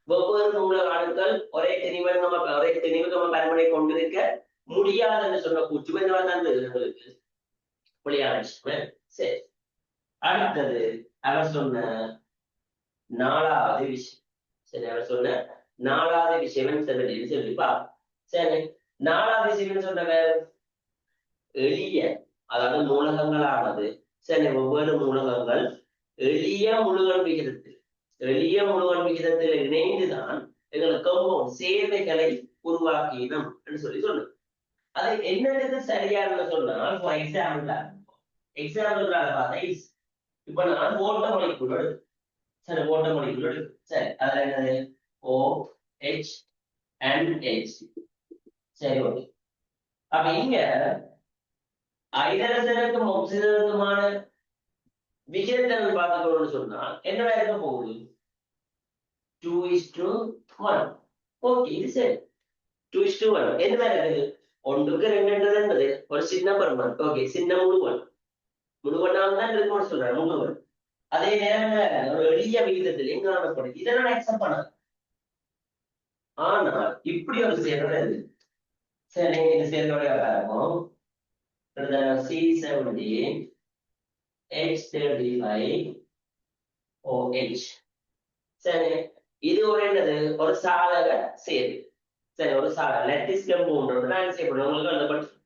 ஒவ்வொரு மூலக அணுக்கள் ஒரே திணிவுகம பெறமனை கொண்டிருக்க முடியாதுன்னு சொன்ன கூற்று தான் எங்களுக்கு புள்ளியான. சரி, அடுத்தது அவர் சொன்ன 4வது விஷயம். சரி, அவர் சொன்ன 4வது விஷயம் சொல்லிப்பா. சரி, 4வது விஷயம் சொன்னவர் எளிய அதாவது மூலகங்களானது சரி ஒவ்வொரு மூலகங்கள் எளிய முழுகன் விகிதத்தில் இணைந்துதான் எங்களுக்கு கம்பவுண்ட் சேர்வைகளை உருவாக்கினோம் என்று சொல்லி சொன்னோம். அது என்னது சரியான சொன்னால் எக்ஸாம்பிள் பார்த்தா இப்ப நான் ஓட்ட மொழிக்குள் சரி ஓட்ட மொழிக்குள் சரி அதுல என்னது OH and H. சரி, ஓகே. அப்ப இங்க ஹைட்ரஜனுக்கும் ஆக்சிஜனுக்குமான விகிதத்தை பார்த்துக்கணும்னு சொன்னா என்னவா இருக்க போகுது 2:1. ஓகே, இது சரி 2:1 என்ன இருக்குது 1க்கு 2 என்பது ஒரு சின்ன பருமன். ஓகே, சின்ன முழுவனாக தான் இருக்கும்னு சொல்றேன் முழுவன். அதே நேரம் ஒரு எளிய விகிதத்தில் எங்க காணப்படும் இதை நான் அக்செப்ட் பண்ண. ஆனால் இப்படி ஒரு சேர்வை சரி இந்த சேர்வையோட காரணம் C17 H35 OH. சரி, இது ஒரு என்னது ஒரு சாதக சேர்வு. சரி, ஒரு சாதக லட்டிஸ் கம்பவுண்ட் நான் செய்யப்படும் உங்களுக்கு அந்த பட்சம்.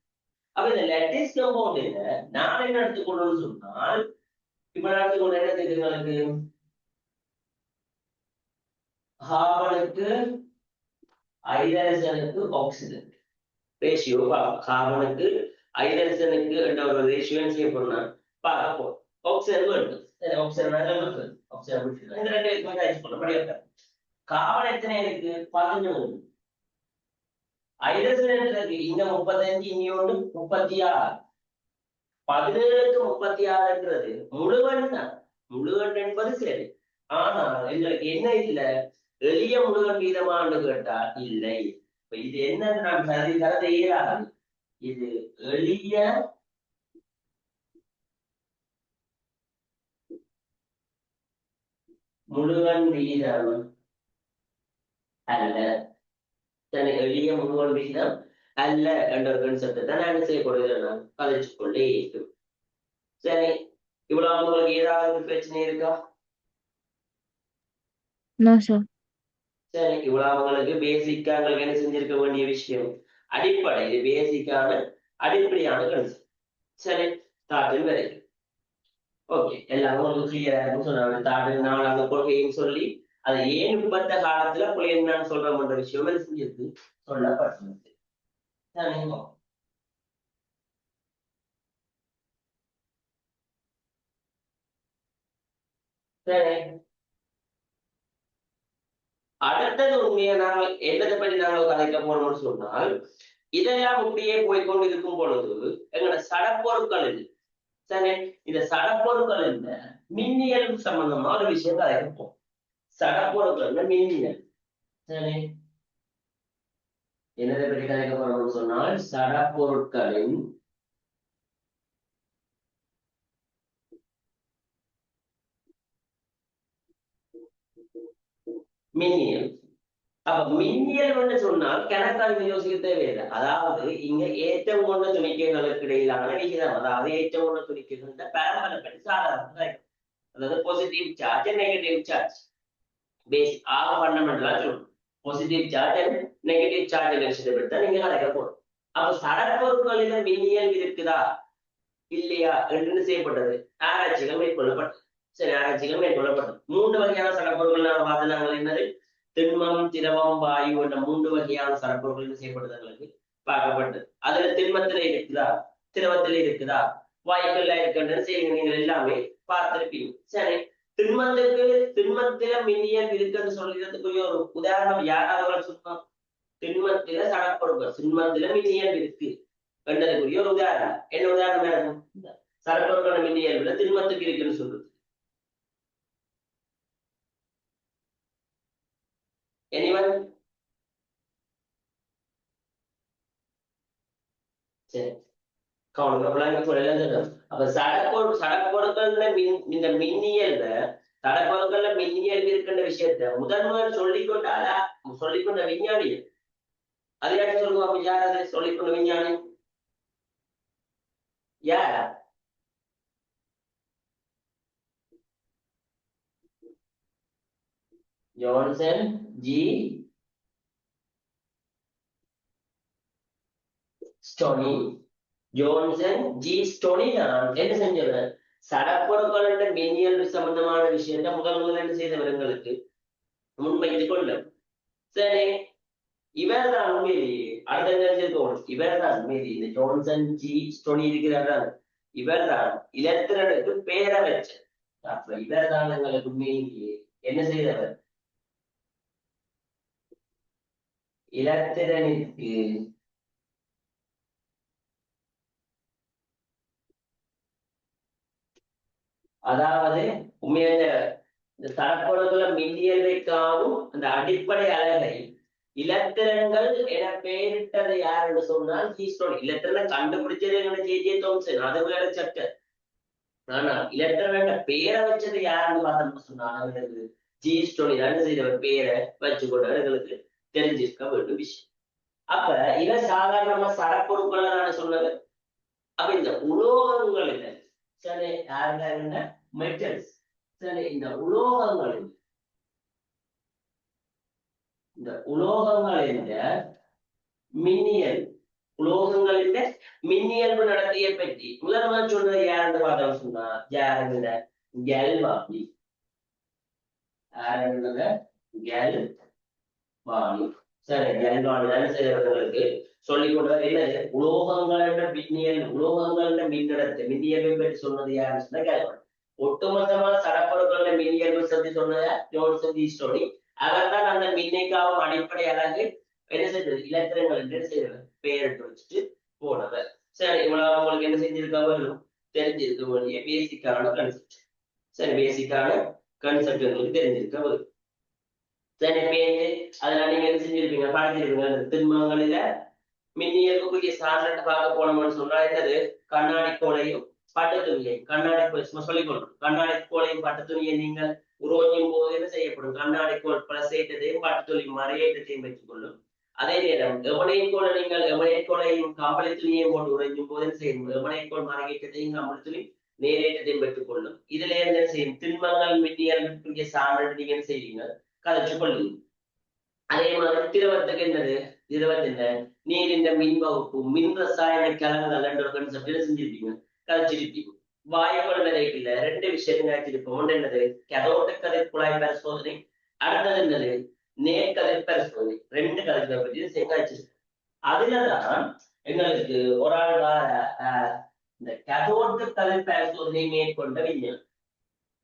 அப்ப இந்த லட்டிஸ் கம்பவுண்ட் நான் என்ன எடுத்துக்கொள்ளணும்னு சொன்னால் இப்ப எடுத்துக்கொண்டு என்ன தெரியுது கார்பனுக்கு ஹைட்ரஜனுக்கு ஆக்சிஜன் ரேஷியோ கார்பனுக்கு ஹைட்ரஜனுக்கு என்ற ஒரு ரேஷியோ செய்ய போறோம்னா பார்க்க போறோம். ஆக்சிஜன் வேணும். சரி, ஆக்சிஜன் இந்த ரெண்டு யூஸ் பண்ண கார்பன் எத்தனை இருக்கு? 11. ஹைட்ரஜன் இருக்கு இங்க 35, இங்க ஒன்று 36. 17க்கு 36ன்றது முழுவன் தான். முழுவன் என்பது சரி. ஆனால் எங்களுக்கு என்ன இல்ல, எளிய முழுவன் வீதமானு கேட்டால் இல்லை. இது என்ன நாம் கருத இயலாது. இது எளிய முழுவன் வீதம் அல்ல. எளிய முழுவன் வீதம் அல்ல என்ற ஒரு கன்செப்டை தான் நான் செய்யப்படுகிறேன். கதைச்சு கொண்டே இருக்கும். சரி, இவ்வளவு உங்களுக்கு ஏதாவது பிரச்சனை இருக்கா?
No, sir.
சரி, இவ்வளவு உங்களுக்கு பேசிக்கா உங்களுக்கு என்ன செஞ்சிருக்க வேண்டிய விஷயம் அடிப்படை. இது பேசிக்கான அடிப்படையான கன்செப்ட். சரி, தாட்டில் வரைக்கும் ஓகே, எல்லாரும் உங்களுக்கு கிளியரா இருக்கும் சொன்னாங்க. தாட்டில் நான் அந்த கொள்கையும் சொல்லி அதை ஏன் இப்பத்த காலத்துல போய் என்னன்னு சொல்றோம்ன்ற விஷயம் செஞ்சிருக்கு சொல்லப்பட்டிருக்கு. சரிங்களா? சரி, அடுத்தது உண்மையை நாங்கள் என்னதை பற்றி நாங்கள் கதைக்க போனோம்னு சொன்னால், இதெல்லாம் இப்படியே போய்கொண்டு இருக்கும் பொழுது எங்களோட சடப்பொருட்கள் இது. சரி, இந்த சடப்பொருட்கள் இந்த மின்னியல் சம்பந்தமான ஒரு விஷயம் கதைக்கப்போம். சடப்பொருட்கள் மின்னியல். சரி, என்னதை பற்றி கதைக்க போறோம்னு சொன்னால் சடப்பொருட்களின் மின்னியல். அப்ப மின்னியல் சொன்னால் கணக்காக யோசிக்க தேவையில்லை. அதாவது இங்க ஏற்றம் கொண்ட துணிக்கைகளுக்கு இடையிலான விகிதம், அதாவது ஏற்றம் கொண்ட துணிக்கைகள் பரம்பரை சாதாரண, அதாவது positive charge negative charge base ஆக ஃபண்டமெண்டலா சொல்லணும். Positive charge and negative charge விஷயத்தை பற்றி தான் நீங்க கலைக்க போறோம். அப்ப சடப்பொருட்களில மின்னியல் இருக்குதா இல்லையா என்று செய்யப்பட்டது ஆராய்ச்சிகள் மேற்கொள்ளப்பட்டது. சரி, ஆராய்ச்சிகள் மேற்கொள்ளப்பட்டது. 3 வகையான சடப்பொருட்கள் நாங்கள் பார்த்து நாங்கள் என்னது திண்மம், திரவம், வாயு என்ற 3 வகையான சடப்பொருட்கள் செய்யப்படுதங்களுக்கு பார்க்கப்பட்டது. அதுல திண்மத்தில இருக்குதா, திரவத்தில இருக்குதா, வாயுக்கள்ல இருக்கின்ற செய்தி நீங்கள் எல்லாமே பார்த்திருப்பீங்க. சரி, திண்மத்தில மின்னியல் இருக்குன்னு சொல்றதுக்குரிய ஒரு உதாரணம் யாராவது சொல்லணும்? திண்மத்தில சடப்பொருட்கள், திண்மத்தில மின்னியல் இருக்கு என்றதுக்குரிய ஒரு உதாரணம். என்ன உதாரணம் இருக்கும்? சடப்பொருட்கள் மின்னியல் திண்மத்துக்கு இருக்குன்னு சொல்றது. Anyone? சரி, அப்ப சடப்பொருட்கள்ல இந்த மின்னியல்ல சடப்பொருட்கள்ல மின்னியல் இருக்கின்ற விஷயத்த முதன்முதல் சொல்லிக்கொண்ட விஞ்ஞானி அது யாரு சொல்லுவாங்க? யார் அது சொல்லிக்கொண்ட விஞ்ஞானி? யார்? Johnson G stony. Johnson G stony தான் என்ன செஞ்சவர்? சடப்பொருட்கள மின்னியல் சம்பந்தமான விஷயத்த முதல் என்ன செய்தவர் எங்களுக்கு முன்வைத்துக் கொண்டவர். சரி, இவர் தான் உண்மையிலேயே அடுத்த இவர் தான் உண்மையிலேயே இந்த ஜோன்சன் ஜி ஸ்டோனி இருக்கிறார். இவர் தான் இலத்திரனுக்கு பேரை வச்ச. அப்ப இவர் தான் எங்களுக்கு உண்மையிலேயே என்ன செய்தவர்? இலத்திரனுக்கு அதாவது உண்மையான இந்த தரப்பொருட்கள மின்னியல் வைக்காவும் அந்த அடிப்படை அழகை இலத்திரன்கள் என பெயரிட்டது யார் என்று சொன்னால் ஜீஸ்டோன். இலத்திரனை கண்டுபிடிச்சது எங்க ஜே தோம்சன், அது வேற சப்டர். ஆனா இலத்திரன் பேரை வச்சது யாருன்னு பார்த்தோம்னு சொன்னாங்க ஜீஸ்டோனி தான் செய்தவர். பேரை வச்சுக்கொண்டு எங்களுக்கு தெரிஞ்சிருக்க வேண்டிய விஷயம். அப்ப இவ சாதாரணமா சடப்பொருட்கள் நான் சொன்னது. அப்ப இந்த உலோகங்கள் என்ன? சரி, யாருங்க மெட்டல்ஸ். சரி, இந்த உலோகங்கள் என்ற மின்னியல் உலோகங்களின் மின்னியல்பு நடத்தையை பற்றி முதல்வர் சொன்னது யாருன்னு பார்த்தோம் சொன்னா யாருங்க கெல்வானி. யாருங்க கெல்வானி. சரி அன்பான செய்தவர்களுக்கு சொல்லிக் கொண்டது என்னது உலோகங்கள மின்னியல் உலோகங்கள மின்னடத்து மின்னியல்பை பற்றி சொன்னது யாருன்னு சொன்னா கேள்வி ஒட்டுமொத்தமான சடப்பொருட்கள மின்னியல்பு சொல்லி சொன்னத ஜோன்சன் டி ஸ்டோனி அவர் தான் அந்த மின்னைக்காவும் அடிப்படை அழகு என்ன செய்தது இலத்திரங்கள் என்று செய்தது பெயரிட்டு வச்சுட்டு போனவர் சரி இவ்வளவு உங்களுக்கு என்ன செஞ்சிருக்காங்க தெரிஞ்சிருக்க வேண்டிய பேசிக்கான கன்செப்ட் சரி பேசிக்கான கன்செப்ட் உங்களுக்கு தெரிஞ்சிருக்க சரி பேரு அதனால நீங்க என்ன செஞ்சிருப்பீங்க படிச்சிருப்பீங்க திண்மங்களில மின்னியலுக்குரிய சாதனத்தை பார்க்க போனோம்னு சொன்னா என்னது கண்ணாடி கோலையும் பட்டு துணியையும் கண்ணாடி சொல்லிக்கொள்ளும் கண்ணாடி கோலையும் பட்டு துணியை நீங்கள் உருவஞ்சும் போது என்ன செய்யப்படும் கண்ணாடி கோல் பழசேற்றத்தையும் பட்டு துணி மறையேற்றத்தையும் வைத்துக் கொள்ளும் அதே நேரம் எவனைக்கோளை நீங்கள் எவனைக்கோளையும் கம்பளி துணியையும் போட்டு உறைஞ்சும் போது என்ன செய்யும் எவனைக்கோள் மறையேற்றத்தையும் கம்பளி துணி நேரேற்றத்தையும் பெற்றுக் கொள்ளும் இதுல என்ன செய்யும் திண்மங்கள் மின்னியலுக்குரிய சாதனத்தை நீங்க என்ன செய்வீங்க கதைச்சு கொள்ளுங்க அதே மாதிரி திரவத்துக்கு என்னது திரவத்தின் நீரின் மின் வகுப்பு மின் ரசாயன கலங்கள் என்ற ஒரு கன்செப்ட் செஞ்சிருப்பீங்க கதைச்சிருப்பீங்க வாயுக்கள் நிலைக்குள்ள ரெண்டு விஷயத்தை கதைச்சிருப்போம் ஒன்று என்னது கதோட்ட கதை குழாய் பரிசோதனை அடுத்தது என்னது நேர்கதை பரிசோதனை ரெண்டு கதைகளை பற்றி கதைச்சிருக்கோம் அதுலதான் எங்களுக்கு ஒரு ஆள் இந்த கதோட்ட கதை பரிசோதனை மேற்கொண்ட விஞ்ஞானம்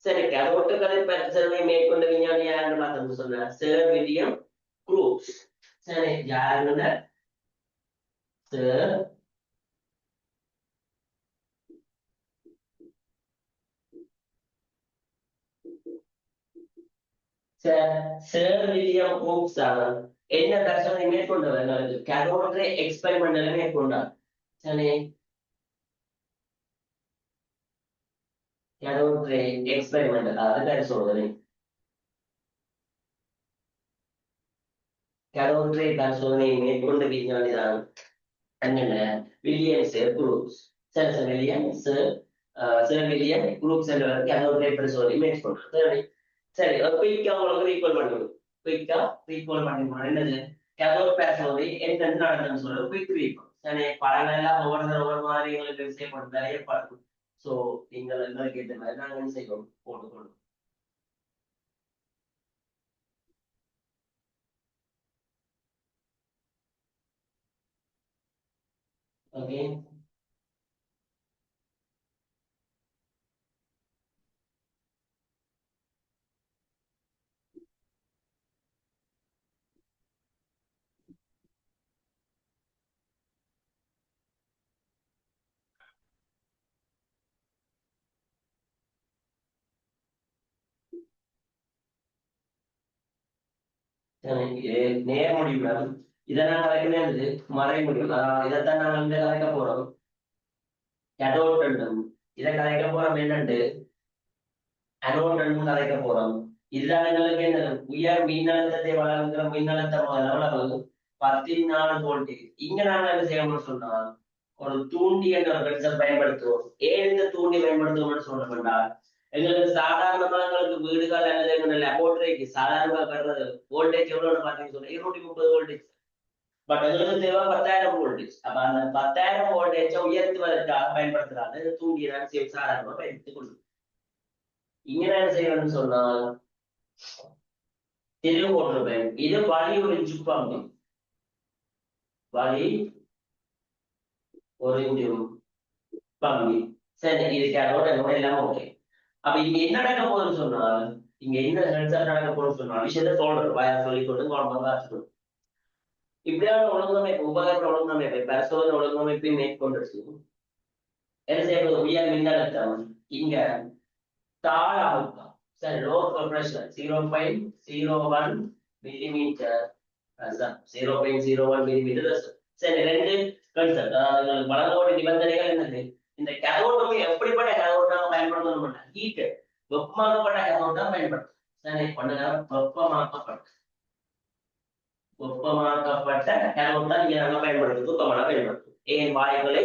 சரி கதோட்ட கதை பரிசோதனை மேற்கொண்ட விஞ்ஞானி யாருன்னு பார்த்தோம்னு சொன்னார் சர் வில்லியம் குரூக்ஸ் சரி யாருன்னு சர் சர் வில்லியம் குரூக்ஸ் என்ன பரிசோதனை மேற்கொண்டவர் கதோட்ட எக்ஸ்பெரிமெண்ட் மேற்கொண்டார் சரி கதோட்ட எக்ஸ்பெரிமெண்ட் அது பரிசோதனை கதோற்றை பரிசோதனை மேற்கொண்ட விஞ்ஞானி தான் என்னென்ன வில்லியம் சர் குரூக்ஸ் சரி வில்லியம் சர் வில்லியம் குரூக்ஸ் என்பவர் கதோற்றை பரிசோதனை மேற்கொண்டார் சரி குயிக்கா உங்களுக்கு ரீகால் பண்ணிவிடும் குயிக்கா ரீகால் பண்ணிவிடும் என்னது கதோட் பரிசோதனை என்னென்னு நடந்ததுன்னு சொல்ல குயிக் ரீகால் சரி படங்கள் எல்லாம் ஒவ்வொரு மாதிரி எங்களுக்கு விஷயப்படும் நிறைய பார்க்கணும் சோ நீங்கள் எங்களுக்கு ஏற்ற மாதிரி நாங்கள் என்ன செய்வோம் போட்டுக்கொள்ளும் ஓகே நேர் முடிவுடன் இதை நான் கலைக்கிறது மறைமுடிவு இதைத்தான் நாங்கள் இந்த கலைக்க போறோம் கதோட்டம் இதை கலைக்க போறோம் என்னண்டு அனோட்டம் கலைக்க போறோம் இதுதான் எங்களுக்கு என்ன உயர் மின்னழுத்தத்தை வழங்குகிற மின்னழுத்தம் எவ்வளவு 14 வோல்டேஜ் இங்க நாங்க என்ன செய்யணும்னு சொன்னா ஒரு தூண்டி என்ற ஒரு கன்செப்ட் பயன்படுத்துவோம் ஏன் இந்த தூண்டி பயன்படுத்துவோம்னு சொன்னோம்னா எங்களுக்கு சாதாரணமா எங்களுக்கு வீடுகள் அல்லது எங்க லெபோரட்டரிக்கு சாதாரணமா கட்டுறது வோல்டேஜ் எவ்வளவுன்னு பாத்தீங்கன்னு சொன்னா 230 வோல்டேஜ் பட் எங்களுக்கு தேவை 10,000 வோல்டேஜ் அப்ப அந்த 10,000 வோல்டேஜை உயர்த்துவதற்காக பயன்படுத்துறாங்க இந்த தூண்டியதான் சாதாரணமா பயன்படுத்திக் கொள்ளும் இங்க என்ன செய்யணும்னு சொன்னா தெளிவு போட்டிருப்பேன் இது வழி ஒரு ஜுப்பாங்க வழி ஒரு பம்பி சரி இதுக்கு எல்லாம் ஓகே அப்ப இங்க என்ன நடக்க போகுதுன்னு சொன்னா இங்க என்ன நடக்க போகுதுன்னு சொன்னா விஷயத்த சொல்றேன் வய சொல்லிக்கொண்டு கவனமாக இருக்கணும் இப்படியான ஒழுங்கமைப்பு உபகரண ஒழுங்கமைப்பை பரிசோதனை ஒழுங்கமைப்பை மேற்கொண்டு என்ன செய்யறது உயர் மின்னழுத்தம் இங்க தாழ அழுத்தம் சரி லோ ப்ரெஷர் 0.01 மில்லிமீட்டர் 0.01 மில்லிமீட்டர் சரி ரெண்டு கன்செப்ட் வழங்கோட நிபந்தனைகள் என்னது இந்த கதோட்டம் எப்படிப்பட்ட கதோட்டம் பயன்படுத்தணும் ஹீட் வெப்பமாக்கப்பட்ட கதோட்டம் பயன்படுத்தும் சரி கொஞ்ச நேரம் வெப்பமாக்கப்பட்ட கதோட்டம் இங்க நாங்க பயன்படுத்தும் வெப்பமான பயன்படுத்தும் ஏன் வாயுக்களை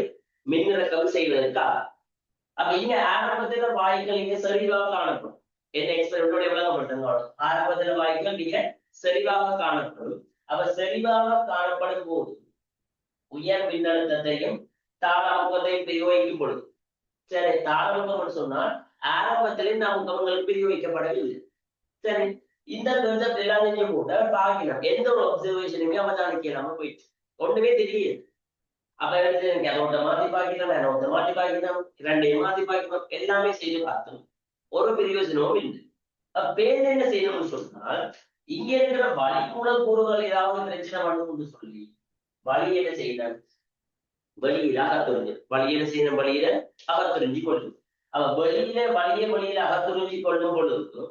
மின்னிறக்கம் செய்வதற்காக அப்ப இங்க ஆரம்பத்துல வாயுக்கள் இங்க செறிவாக காணப்படும் என்ன எக்ஸ்பெரிமெண்டோட விளங்கப்பட்டது ஆரம்பத்துல வாயுக்கள் இங்க செறிவாக காணப்படும் அப்ப செறிவாக காணப்படும் போது உயர் மின்னழுத்தத்தையும் தாளமுகத்தையும் பிரயோகிக்கும் பொழுது சரி தாளமுகம் சொன்னால் ஆரம்பத்திலே நாம் முகங்களுக்கு பிரயோகிக்கப்படவில்லை சரி இந்த கான்செப்ட் எல்லாம் செஞ்சு கூட பார்க்கணும். எந்த ஒரு அப்சர்வேஷனுமே அவதானிக்கலாம போயிட்டு ஒண்ணுமே தெரியுது. அப்ப எனக்கு அதோட மாத்தி பார்க்கணும், அதோட மாத்தி பார்க்கணும், இரண்டையும் மாத்தி பார்க்கணும், எல்லாமே செய்து பார்த்தோம். ஒரு பிரயோஜனமும் இல்லை. பேர் என்ன செய்யணும்னு சொன்னால், இங்க இருக்கிற வழிமூலக்கூறுகள் ஏதாவது பிரச்சனை பண்ணணும்னு சொல்லி வழி என்ன செய்யணும், வெளியில அகத்துறிஞ்சு வழியில செய்யணும், வழியில அகத்துறிஞ்சி கொள்ளும். அவ வழியில அகத்துறிஞ்சி கொள்ளும் பொழுது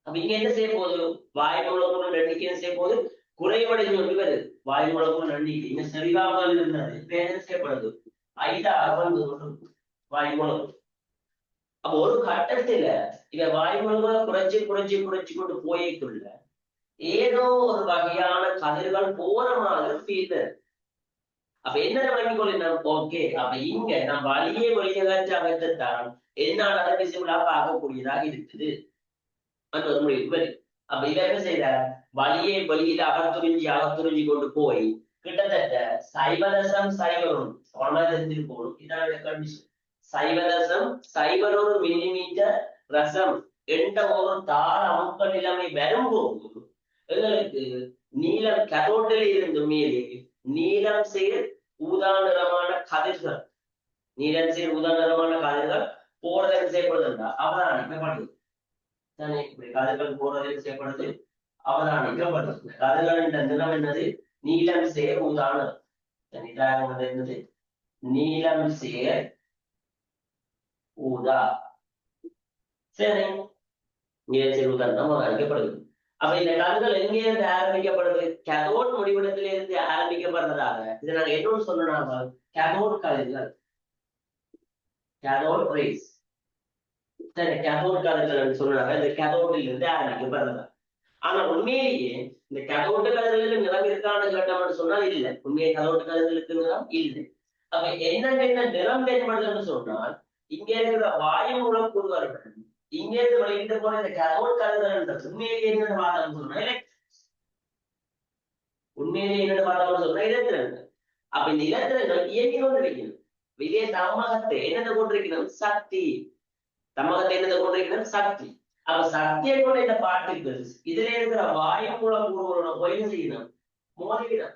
அப்ப இங்க என்ன செய்ய போகுது, வாய் மூலக்கூறு நன்றிக்கை என்ன செய்ய போகுது, குறைவடைஞ்சு கொண்டு வருது. வாய் மூலக்கூறு நன்றிக்கை இங்க சரிவாமல் இருந்தது, இப்ப என்ன செய்யப்படுது, ஐதாக வந்து வாய் மூலக்கூறு. அப்ப ஒரு கட்டத்துல இத வாய்மொழிகளை குறைச்சு கொண்டு போய்க்குள்ள ஏதோ ஒரு வகையான கதிர்கள் போற மாதிரி ஃபீல். அப்ப என்ன பண்ணிக்கொள்ள, ஓகே அப்ப இங்க நான் வெளியகாட்சி அகற்றத்தான் என்னால விசிபிளா பார்க்கக்கூடியதாக இருக்குது அந்த ஒரு முடிவு வருது. அப்ப இதை என்ன செய்யற, வெளியில அகத்துறிஞ்சி கொண்டு போய் கிட்டத்தட்ட 0.01 தெரிஞ்சிட்டு போகணும். இதான் கண்டிஷன். 0.01 மில்லிமீட்டர் ரசம் என்ற ஒரு தாழ அமுக்க நிலைமை வரும்போது எங்களுக்கு நீலம் கரோட்டில் இருந்து மேலே நீலம் சேர் ஊதா நிறமான கதிர்கள் போறது செய்யப்படுதுண்டா அவதானிக்கப்படுது. இப்படி கதிர்கள் போறது செய்யப்படுது, அவதானிக்கப்படுது. கதிர்கள் என்ற நிறம் என்னது, நீலம் சேர் ஊதா நிறம். என்னது, நீலம் சேர் ஊதா. சரி, உதாரணம் அழைக்கப்படுது. அப்ப இந்த கதிர்கள் எங்கிருந்து ஆரம்பிக்கப்படுது, கேதோட் முடிவிடத்திலிருந்து ஆரம்பிக்கப்படுறதாக இதை நாங்க என்னன்னு சொன்னோம்னா கேதோட் கதிர்கள், கேதோட் ரேஸ். சரி, கேதோட் கதிர்கள் சொன்னாங்க இந்த கேதோட்டில் இருந்து ஆரம்பிக்கப்படுறதா. ஆனா உண்மையிலேயே இந்த கேதோட்டு கதிர்களுக்கு நிறம் இருக்கான்னு கேட்டோம்னு சொன்னால் இல்லை. உண்மையை கேதோட்டு கதிர்களுக்கு நிறம் இல்லை. அப்ப என்ன நிறம் தென்படுதுன்னு சொன்னால், இங்க இருக்கிற வாயு மூலக்கூறுகளுடன் இங்க இருந்து வெளியிட்டு போன இந்த கேதோட் கதிர்கள் உண்மையிலேயே என்னென்ன பார்த்தோம்னு சொன்னா இலத்திரங்கள். அப்ப இந்த இலத்திரங்கள் இயங்கி கொண்டு வைக்கணும். இதே தம்மகத்தை என்னத்தை கொண்டிருக்கணும், சக்தி. தம்மகத்தை என்னத்தை கொண்டிருக்கணும், சக்தி. அப்ப சக்தியை கொண்ட இந்த பார்ட்டிகிள்ஸ் இதுல இருக்கிற வாயு மூலக்கூறுகளோட போய் செய்யணும், மோதிக்கணும்.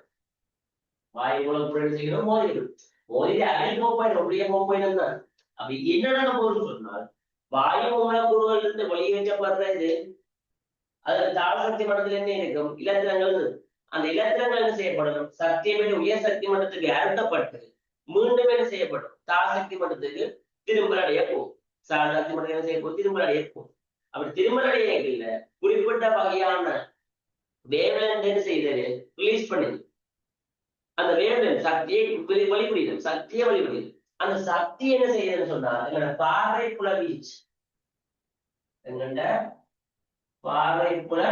வாயு மூலக்கூறு செய்யணும், மோதிக்கணும். மோதி அகல் போப்பாயிடும், அப்படியே போப்பாயிடும் தான். அப்ப என்னென்ன பொருள் சொன்னால், வாயு மூலக்கூறுகள் இருந்து வெளியேற்றப்படுறது அதுல தாழ் சக்தி மட்டத்துல என்ன இருக்கும், இலத்திரங்கள். அந்த இலத்திரங்கள் என்ன செய்யப்படணும், சக்தியை விட உயர் சக்தி மட்டத்துக்கு அழுத்தப்பட்டு மீண்டும் என்ன செய்யப்படும், தாழ் சக்தி மட்டத்துக்கு திரும்ப அடைய போகும். சக்தி மட்டத்தை என்ன செய்ய போகும், திரும்ப அடைய போகும். அப்படி திரும்ப அடைய இல்ல, குறிப்பிட்ட வகையான வேவ்லென்த் என்ன செய்தது, ரிலீஸ் பண்ணுது. அந்த வேவ்லென்த் சக்தியை வழிபடுகிறது, சக்தியை வழிபடுகிறது. அந்த சக்தி என்ன செய்யுதுன்னு சொன்னா எங்களோட பார்வை புல வீச்சு, எங்கள்ட பார்வை புல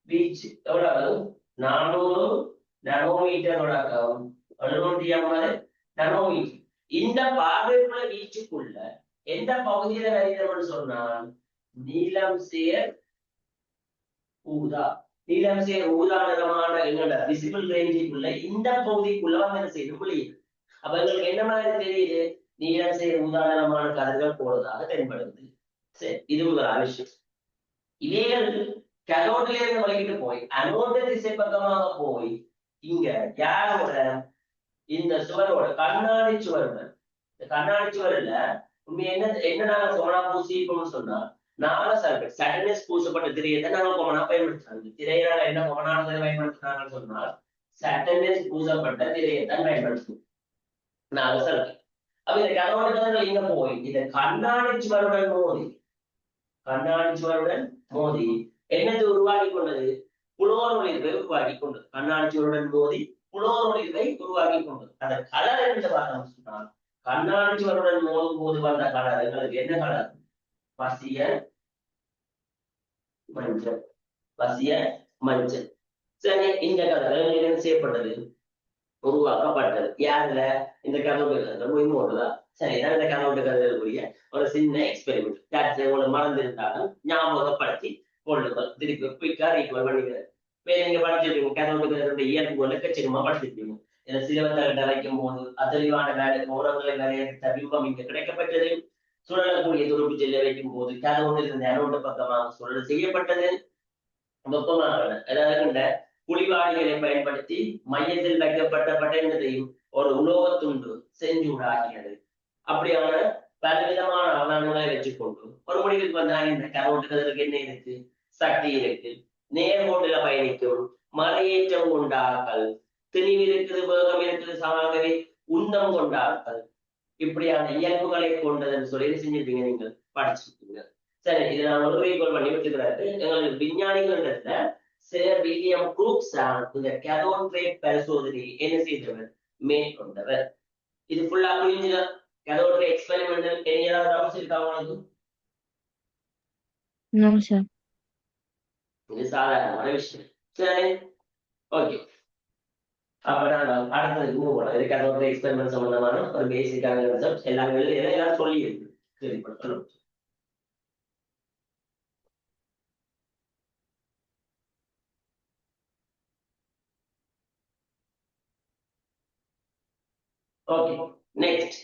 வீச்சு எவ்வளவு, 400 நானோமீட்டரோட 750 நானோமீட்டர். இந்த பார்வை புல வீச்சுக்குள்ள எந்த பகுதியில வருகிறோம்னு சொன்னால் நீலம் சேர் ஊதா. நீலம் சேர் ஊதா நிறமான எங்களோட விசிபிள் ரேஞ்சுக்குள்ள இந்த பகுதிக்குள்ள வந்து என்ன செய்யணும், புள்ளியுது. அப்ப எங்களுக்கு என்ன மாதிரி தெரியுது, நீலம் சேர் ஊதா நிறமான கதிர்கள் போறதாக தென்படுது. சரி, இது ஒரு விஷயம். இதே கேதோட்ல இருந்து வலிக்கிட்டு போய் அனோட திசை பக்கமாக போய் இங்க யாரோட, இந்த சுவரோட கண்ணாடி சுவரோட, இந்த கண்ணாடி சுவரில் உண்மை என்ன நாங்க கொமனா பூசிப்போம்னு சொன்னா, நாங்க சட்டனஸ் பூசப்பட்ட திரையை தான் நாங்க கொமனா பயன்படுத்துறாங்க. திரையினால என்ன கொமனானதை பயன்படுத்துறாங்கன்னு சொன்னால் சட்டனஸ் பூசப்பட்ட திரையை தான் பயன்படுத்தும் நாங்க சல்பேட். அப்ப இந்த கண்ணாடி இங்க போய் இந்த கண்ணாடி சுவருடன் மோதி என்னது உருவாக்கி கொண்டது, புளோர் ஒளிர்வை உருவாக்கி கொண்டது. கண்ணாடி சுவருடன் மோதி புளோர் ஒளிர்வை உருவாக்கி கொண்டது. அந்த கலர் என்று பார்த்தோம் சொன்னால், கண்ணாடி சுவருடன் மோதும் போது வந்த கலர் எங்களுக்கு என்ன கலர், பசிய மஞ்சள். பசிய மஞ்சள். சரி, இந்த கலர் என்ன செய்யப்பட்டது, உருவாக்கப்பட்டது. யாருல, இந்த கதவுகள் மொய்மோடுதான். சரிதான், இந்த கதவுட்டு கதைகளுக்குரிய ஒரு சின்ன எக்ஸ்பெரிமெண்ட். உங்களை மறந்திருந்தாலும் ஞாபகப்படுத்தி கொள்ளுங்கள். திருப்பி குயிக்கா ரீகால் பண்ணிக்கிறது. வேற நீங்க படிச்சிருக்கீங்க, கதவுட்டு கதைகளுடைய இயல்புகளை கச்சிதமா படிச்சிருக்கீங்க. இதை சிலவத்தை வைக்கும் போது அத்தெளிவான வேலை ஓரங்களை வேலையை பிம்பம் இங்க கிடைக்கப்பட்டது. சுழலக்கூடிய துருப்பு செல்ல வைக்கும் போது கதவுண்டில் இருந்து அனோட பக்கமாக சுழல் செய்யப்பட்டது வெப்பமாக அதாவது குளிவாளிகளை பயன்படுத்தி மையத்தில் வைக்கப்பட்ட பட்டயத்தையும் ஒரு உலோகத்துண்டு செஞ்சூடாகியது. அப்படியான பலவிதமான ஆதாரங்களை வச்சுக்கொண்டு ஒரு முடிவுக்கு வந்தாங்க. இந்த கரோட்டுகளுக்கு என்ன இருக்கு? சக்தி இருக்கு, நேர்கோட்டில பயணிக்கும், மலையேற்றம் கொண்டார்கள், திணிவு இருக்குது, வேகம் இருக்குது, சமாகவே உந்தம் கொண்டார்கள், இப்படியான இயல்புகளை கொண்டதுன்னு சொல்லி செஞ்சிருப்பீங்க, நீங்கள் படிச்சிருக்கீங்க. சரி, இதை நான் ஒரு ரீகால் பண்ணி வச்சுக்கிறாரு. எங்களுக்கு விஞ்ஞானிகள் சேர் வில்லியம் குரூக்ஸ் இந்த கேதோட் ரே பரிசோதனை என்ன செய்தவர்? மேற்கொண்டவர். இது ஃபுல்லா புரிஞ்சுதா? கேதோட் ரே எக்ஸ்பெரிமெண்டல் ஏதாவது டவுட்ஸ் இருக்கா உங்களுக்கு?
No, sir.
இது சாதாரணமான விஷயம். சரி, ஓகே. அப்ப நான் அடுத்ததுக்கு மூவ் பண்ணலாம். இது கேதோட் ரே எக்ஸ்பெரிமெண்ட் சம்பந்தமான ஒரு பேசிக்கான கான்செப்ட் எல்லாமே எல்லாம் சொல்லி இருக்கு. சரி, பண்ணணும். ஓகே, நெக்ஸ்ட்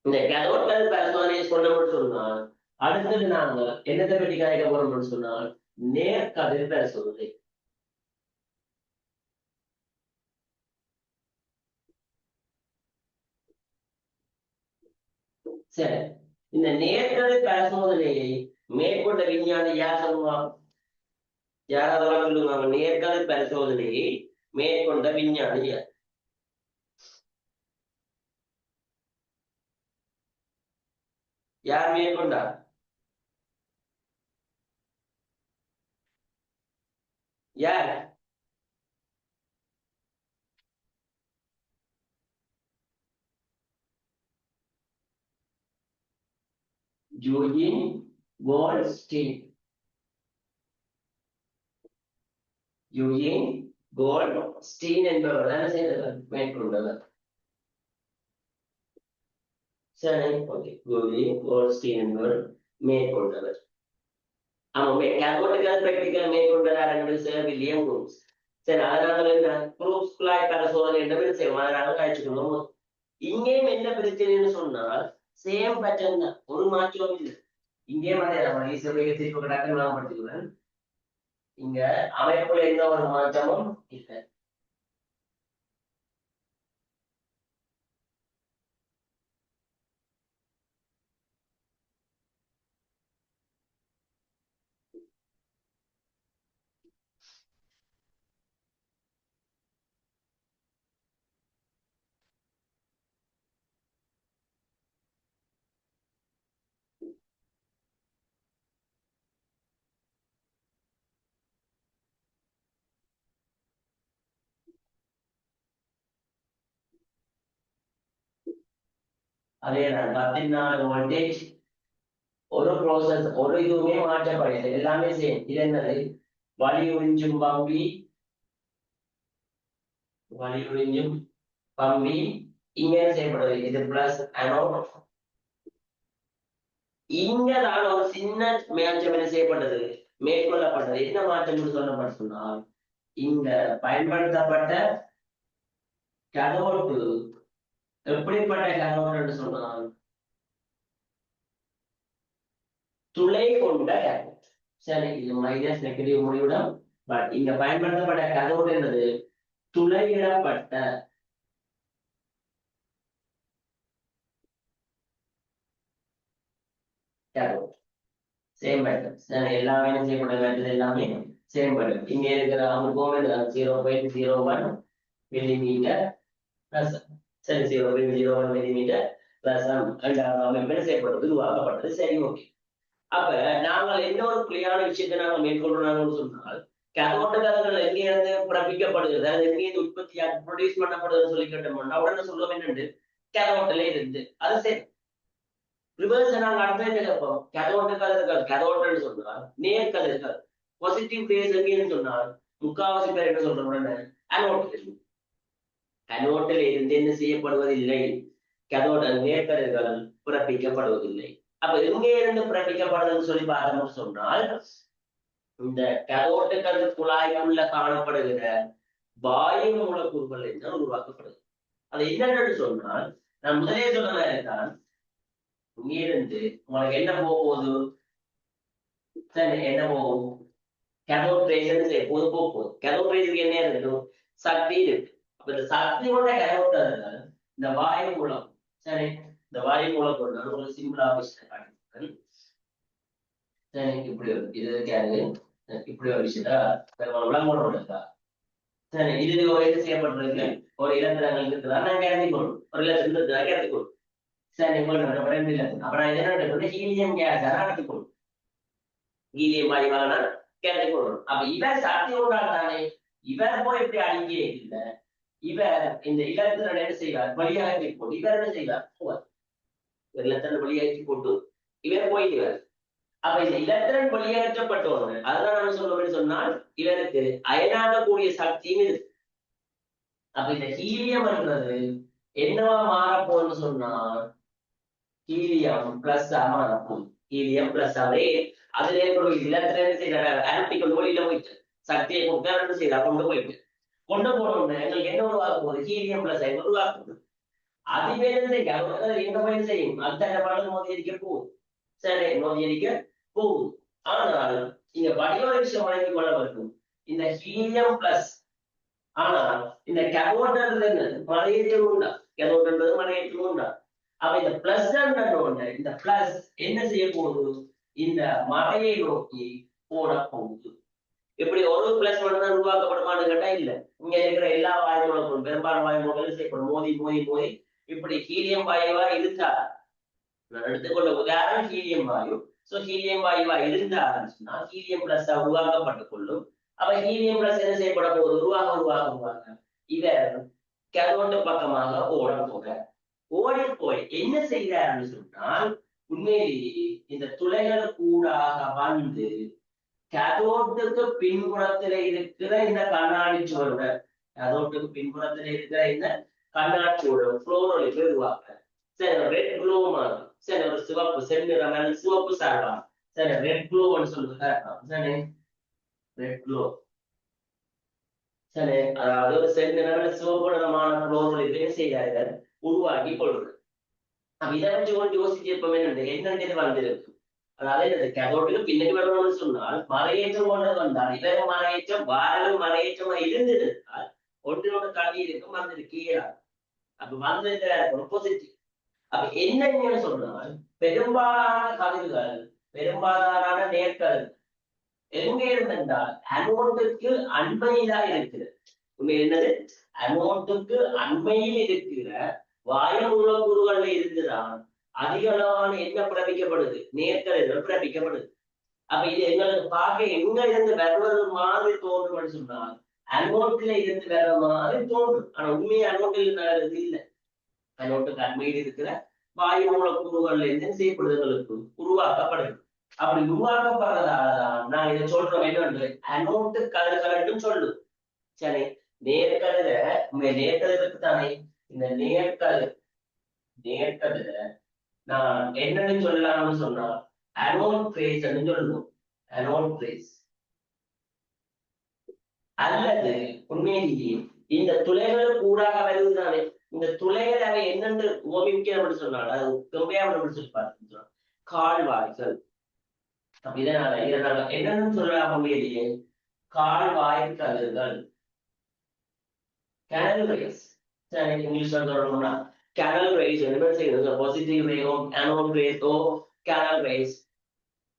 இந்த கேதோட்கள் பரிசோதனை சொல்லணும்னு சொன்னால் அடுத்தது நாங்க என்னத்தை பற்றி கதைக்க போறோம்னு சொன்னால் நேர்கதிர் பரிசோதனை. சரி, இந்த நேர்கதிர் பரிசோதனையை மேற்கொண்ட விஞ்ஞானி யார் சொல்லுவாங்க? யாராவது சொல்லுவாங்க? நேர்கதிர் பரிசோதனையை மேற்கொண்ட விஞ்ஞானி யார்? யார் மேற்கொண்டார்? யார்? Eugene Goldstein. யூஜின் கோல்ட்ஸ்டீன் என்பவர் தான் செய்தவர், மேற்கொண்டவர். சரி, ஓகே. யூஜின் கோல்ட்ஸ்டீன் என்பவர் மேற்கொண்டவர். ஆமா, கேதோட்டுகள் பிராக்டிக்கல் மேற்கொண்டவர் என்று சேர் வில்லியம் குரூக்ஸ். சரி, அதனால இந்த குரூக்ஸ் குழாய் பரிசோதனை என்று செய்வோம். அதனால காய்ச்சிக்கணும். இங்கேயும் என்ன பிரச்சனைன்னு சொன்னால் சேம் பேட்டர்ன் தான், ஒரு மாற்றம் இல்லை. இங்கேயும் அதே நம்ம ஈஸியாக திருப்பி கடாக்க நான் படுத்திக்குவேன். இங்க அமைப்புல எந்த ஒரு மாற்றமும் இல்லை. அதேதான் 14 வோல்டேஜ் ஒரு ப்ரோசஸ், ஒரு இதுவுமே மாற்றப்படையது, எல்லாமே சேம். இது என்னது? வழி உறிஞ்சும் பம்பி, வழி உறிஞ்சும் பம்பி இங்க செய்யப்படுது. இது பிளஸ் அனோட். இங்கதான் ஒரு சின்ன மாற்றம் என்ன செய்யப்பட்டது? மேற்கொள்ளப்பட்டது. என்ன மாற்றம் சொல்லப்பட்டு சொன்னால் இங்க பயன்படுத்தப்பட்ட கதோட்டு எப்படிப்பட்ட கதோட்டு என்று சொன்னால் துளை கொண்ட கதோட். சரி, இது மைனஸ் நெகட்டிவ் முடிவுடன். பட் இங்க பயன்படுத்தப்பட்ட கதோட் என்பது துளையிடப்பட்ட கதோட். சேம் பேட்டர்ன் எல்லாமே செய்யப்பட்ட பேட்டர் எல்லாமே சேம் பேட்டர்ன். இங்க இருக்கிற அமுகம் 0.01 மில்லிமீட்டர் பிளஸ், சரி 0.01 மில்லிமீட்டர் பிளஸ் அமைப்பு செய்யப்பட்டது, உருவாக்கப்பட்டது. சரி, ஓகே. அப்ப நாங்கள் எந்த ஒரு கிளியான விஷயத்தை நாங்கள் மேற்கொள்றோம்னு சொன்னால் கதோட்டுகள் எங்கே இருந்து பிறப்பிக்கப்படுகிறது, அது எங்கே உற்பத்தியாக ப்ரொடியூஸ் பண்ணப்படுதுன்னு சொல்லி கேட்டோம்னா உடனே சொல்லுவோம் என்னண்டு? கதோட்டில இருந்து. அது சரி. ரிவர்ஸ் நாங்க அடுத்த கேட்போம். கதோட்டுன்னு சொன்னால் நேர்கதிர்கள் பாசிட்டிவ் பேஸ் எங்கேன்னு சொன்னால் முக்காவாசி பேர் என்ன சொல்றோம்? அனோட்டில். அனோட்டில் இருந்து என்ன செய்யப்படுவதில்லை? கதோட நேர்கதிர்கள் பிறப்பிக்கப்படுவதில்லை. அப்ப எங்கே இருந்து பிறப்பிக்கப்படுதுன்னு சொல்லி பார்த்தோம்னு சொன்னால் இந்த கதோட்டுகள் குழாய்க்குள்ள காணப்படுகிற வாயு மூலக்கூறுகள் என்ன உருவாக்கப்படுது. அது என்னன்னு சொன்னால் நான் முதலே சொன்ன மாதிரி தான் இங்கிருந்து உங்களுக்கு என்ன போக போகுது? சரி, என்ன போகும்? கேத்தோட் ரேஸ் எப்போது போக போகுது. கேத்தோட் ரேஸுக்கு என்ன இருக்கும்? சக்தி இருக்கு. அப்ப இந்த சக்தியோட கேத்தோட் இந்த வாயு மூலம். சரி, இந்த வாயு மூலம் கொண்டு ஒரு சிம்பிளா விஷயம் காட்டியிருக்கேன். சரி, இப்படி இது கேது இப்படி ஒரு விஷயத்த விளம்பரம் இருக்கா? சரி, இது என்ன செய்யப்பட்டிருக்கு? ஒரு இலத்திரங்கள் இருக்குதா நான் கருதிக்கொள்ளும். ஒரு இலத்திரம் இருக்குதா கருதிக்கொள்ளும். சரி, அப்புறம் இது என்ன நடக்குது? ஹீலியம் கேஸ் நடத்திக்கொள்ளும். ஹீலியம் வாயுவான கேட்டுக்கொள்ளணும். அப்ப இவர் சக்தி கொண்டாடுறானே, இவர் போய் எப்படி அழிஞ்சே இல்லை. இவர் இந்த இலத்திரன் என்ன செய்வார்? வழியாக்கி போட்டு இவர் என்ன செய்வார்? போவார். இலத்திரன் வழியாக்கி போட்டு இவர் போயிடுவார். அப்ப இந்த இலத்திரன் வெளியேற்றப்பட்டவங்க அதான் நான் சொல்லுவேன் சொன்னால் இவருக்கு அயனாகக்கூடிய சக்தியும் இருக்கு. அப்ப இந்த ஹீலியம் என்றது என்னவா மாறப்போன்னு சொன்னால் ஹீலியம் பிளஸ் மாறப்போம். ஹீலியம் பிளஸ் அவரே அதுல இலத்திரன் செய்யற ஆன்டிக்கல் ஒளியில போயிட்டு சக்தியை கொண்டு செய்யறா கொண்டு போயிட்டு கொண்டு போனோம்னா எங்களுக்கு என்ன உருவாக்க போகுது? ஹீலியம் பிளஸ் உருவாக்க போகுது. அதுவே எங்க போய் செய்யும்? அந்த பாடல் மோதியடிக்க போகுது. சரி, மோதியடிக்க போகுது. ஆனால் இங்க வடிவ விஷயம் வழங்கி கொள்ள வேண்டும். இந்த ஹீலியம் பிளஸ் ஆனால் இந்த கேவோன்றது என்ன? மலையேற்றம் உண்டா? கேவோன்றது மலையேற்றம் உண்டா? அப்ப இந்த பிளஸ் ஒண்ணு இந்த பிளஸ் என்ன செய்ய போகுது? இந்த மலையை நோக்கி போட போகுது. இப்படி ஒரு பிளஸ் மட்டும் உருவாக்கப்படுமான்னு கேட்டா இல்ல. இங்க இருக்கிற எல்லா வாயுமூலங்களும் பெரும்பாலான வாயுமூலங்களும் செய்யப்படும். மோதி மோதி மோதி இப்படி ஹீலியம் வாயுவா இருக்கா? நான் எடுத்துக்கொண்ட உதாரணம் ஹீலியம் வாயு. சோ ஹீலியம் வாயுவா இருந்தாருன்னா ஹீலியம் பிளஸ் உருவாக்கப்பட்டுக் கொள்ளும். அப்ப ஹீலியம் பிளஸ் என்ன செய்யப்பட போகுது? உருவாக இவர் கேதோட்டு பக்கமாக ஓட போக ஓடி போய் என்ன செய்யறாருன்னு சொன்னால் உண்மையிலேயே இந்த துளைகள் கூடாக வந்து கேதோட்டுக்கு பின்புறத்துல இருக்கிற இந்த கண்ணாடி சுவரோட கேதோட்டுக்கு பின்புறத்துல இருக்கிற இந்த கண்ணாடி சுவரோட புளோரொலி உருவாக்க சரி ரெட் க்ளோ மாதிரி சரி ஒரு சிவப்பு செந்நிறம் சிவப்பு சார்பா சரி ரெட் க்ளோன்னு சொல்லுங்க சரி ரெட் க்ளோ சரி அதாவது ஒரு செந்நிறம் சிவப்பு நிறமான புளோரொலி என்ன செய்கிறார்கள்? உருவாக்கி கொள்வது. அப்ப இதை வச்சு கொண்டு யோசிச்சிருப்போம் என்னென்ன வந்திருக்கு. அதாவது இந்த கேதோட்டுக்கு பின்னாடி வரணும்னு சொன்னால் மலையேற்றம் கொண்டு வந்தால் இவர மலையேற்றம் வாரலும் மலையேற்றமா இருந்திருந்தால் ஒன்றோட தள்ளி இருக்கும் வந்திருக்கு இயலாது. அப்ப வந்திருக்கிற பாசிட்டிவ். அப்ப என்னன்னு சொன்னால் பெரும்பாலான கதிர்கள் பெரும்பாலான நேர்கதிர்கள் எங்க இருந்தென்றால் அனோட்டுக்கு அண்மையிலா இருக்கிறது. உண்மை என்னது? அனோட்டுக்கு அண்மையில் இருக்கிற வாயு மூலக்கூறுகள்ல இருந்துதான் அதிகளவான என்ன பிறப்பிக்கப்படுது? நேர்கதிர்கள் பிறப்பிக்கப்படுது. அப்ப இது எங்களுக்கு பார்க்க எங்க இருந்து வருவது மாதிரி தோன்றும்னு சொன்னால் அனோட்டில இருந்து வர மாதிரி தோன்றும். ஆனா உண்மையை அனோட்டில் வர்றது இல்லை. அனோட்டுக்கு அண்மையில் இருக்கிற வாயு மூலக்கூறுகள்ல இருந்து செய்யப்படுதல்களுக்கு உருவாக்கப்படுது. அப்படி உருவாக்கப்படுறதாலதான் நான் இதை சொல்றோம் என்ன அனோட்டு கதிர்கள்னு சொல்லும். சரி, நேர்கதிர நேர்கதிருக்கு தானே இந்த நேர்கதிர நான் என்னன்னு சொல்லலாம்னு சொன்னா அனோட் பிரேஸ் சொல்லணும். அனோட் பிரேஸ் அல்லது உண்மையிலேயே இந்த துளைகள் கூடாக வருவதுதானே. இந்த துளைகள் அவை என்னென்று ஓமிக்கணும்னு சொன்னால் அது தொகையாமல் சொல்லி பார்த்து கால்வாய்கள். இதனால என்னன்னு சொல்லலாம் உண்மையிலேயே கால்வாய் கதிர்கள் கேனல் ரேஸ். இங்கிலீஷ்ல சொல்லணும்னா கேனல் ரேஸ் என்ன செய்யணும்? பாசிட்டிவ் ரேயோ அனோட் ரேஸோ கேனல் ரேஸ்.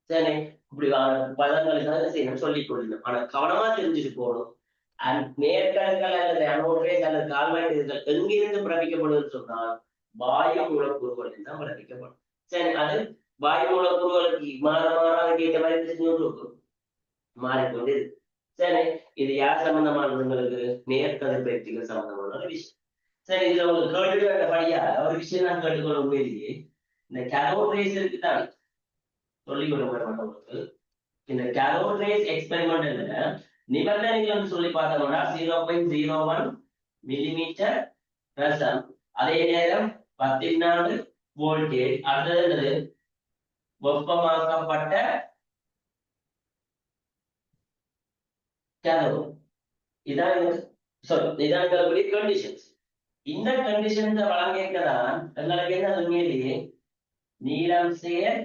சரி, இப்படி பதங்களை செய்யணும் சொல்லிக் கொள்ளணும். ஆனா கவனமா தெரிஞ்சுட்டு போகணும். நேர்கடல்கள் அல்லது அனோட் ரேஸ் அல்லது கால்வாய் கதிர்கள் எங்கிருந்து பிறப்பிக்கப்படுதுன்னு சொன்னால் வாயு மூலக்கூறுகள் தான் பிறப்பிக்கப்படும். சரி, அது வாயு மூலக்கூறுகளுக்கு மாற அதுக்கு ஏற்ற மாதிரி மாறிக்கொண்டு இருக்கு. சரி, இது யார் சம்பந்தமானவங்களுக்கு? நேர்கதிர் பயிற்சிகள் சம்பந்தமான விஷயம். சரி, இதுல உங்களுக்கு கேட்டு வேண்டபடியா ஒரு விஷயம் நான் கேட்டுக்கொள்ள உண்மையிலேயே இந்த கேலோட் ரேஸ் இருக்குதான் சொல்லிக் கொடுக்கப்பட்ட இந்த கேலோட் ரேஸ் எக்ஸ்பெரிமெண்ட் நிபந்தனைகள் சொல்லி பார்த்தோம்னா 0.01 மில்லிமீட்டர் ரசம், அதே நேரம் 14 வோல்டேஜ், அடுத்தது வெப்பமாக்கப்பட்ட கேலோட். இதான் கண்டிஷன்ஸ். இந்த கண்டிஷன் வழங்கியிருக்கதான் எங்களுக்கு என்ன உண்மையிலேயே நீலம் சேர்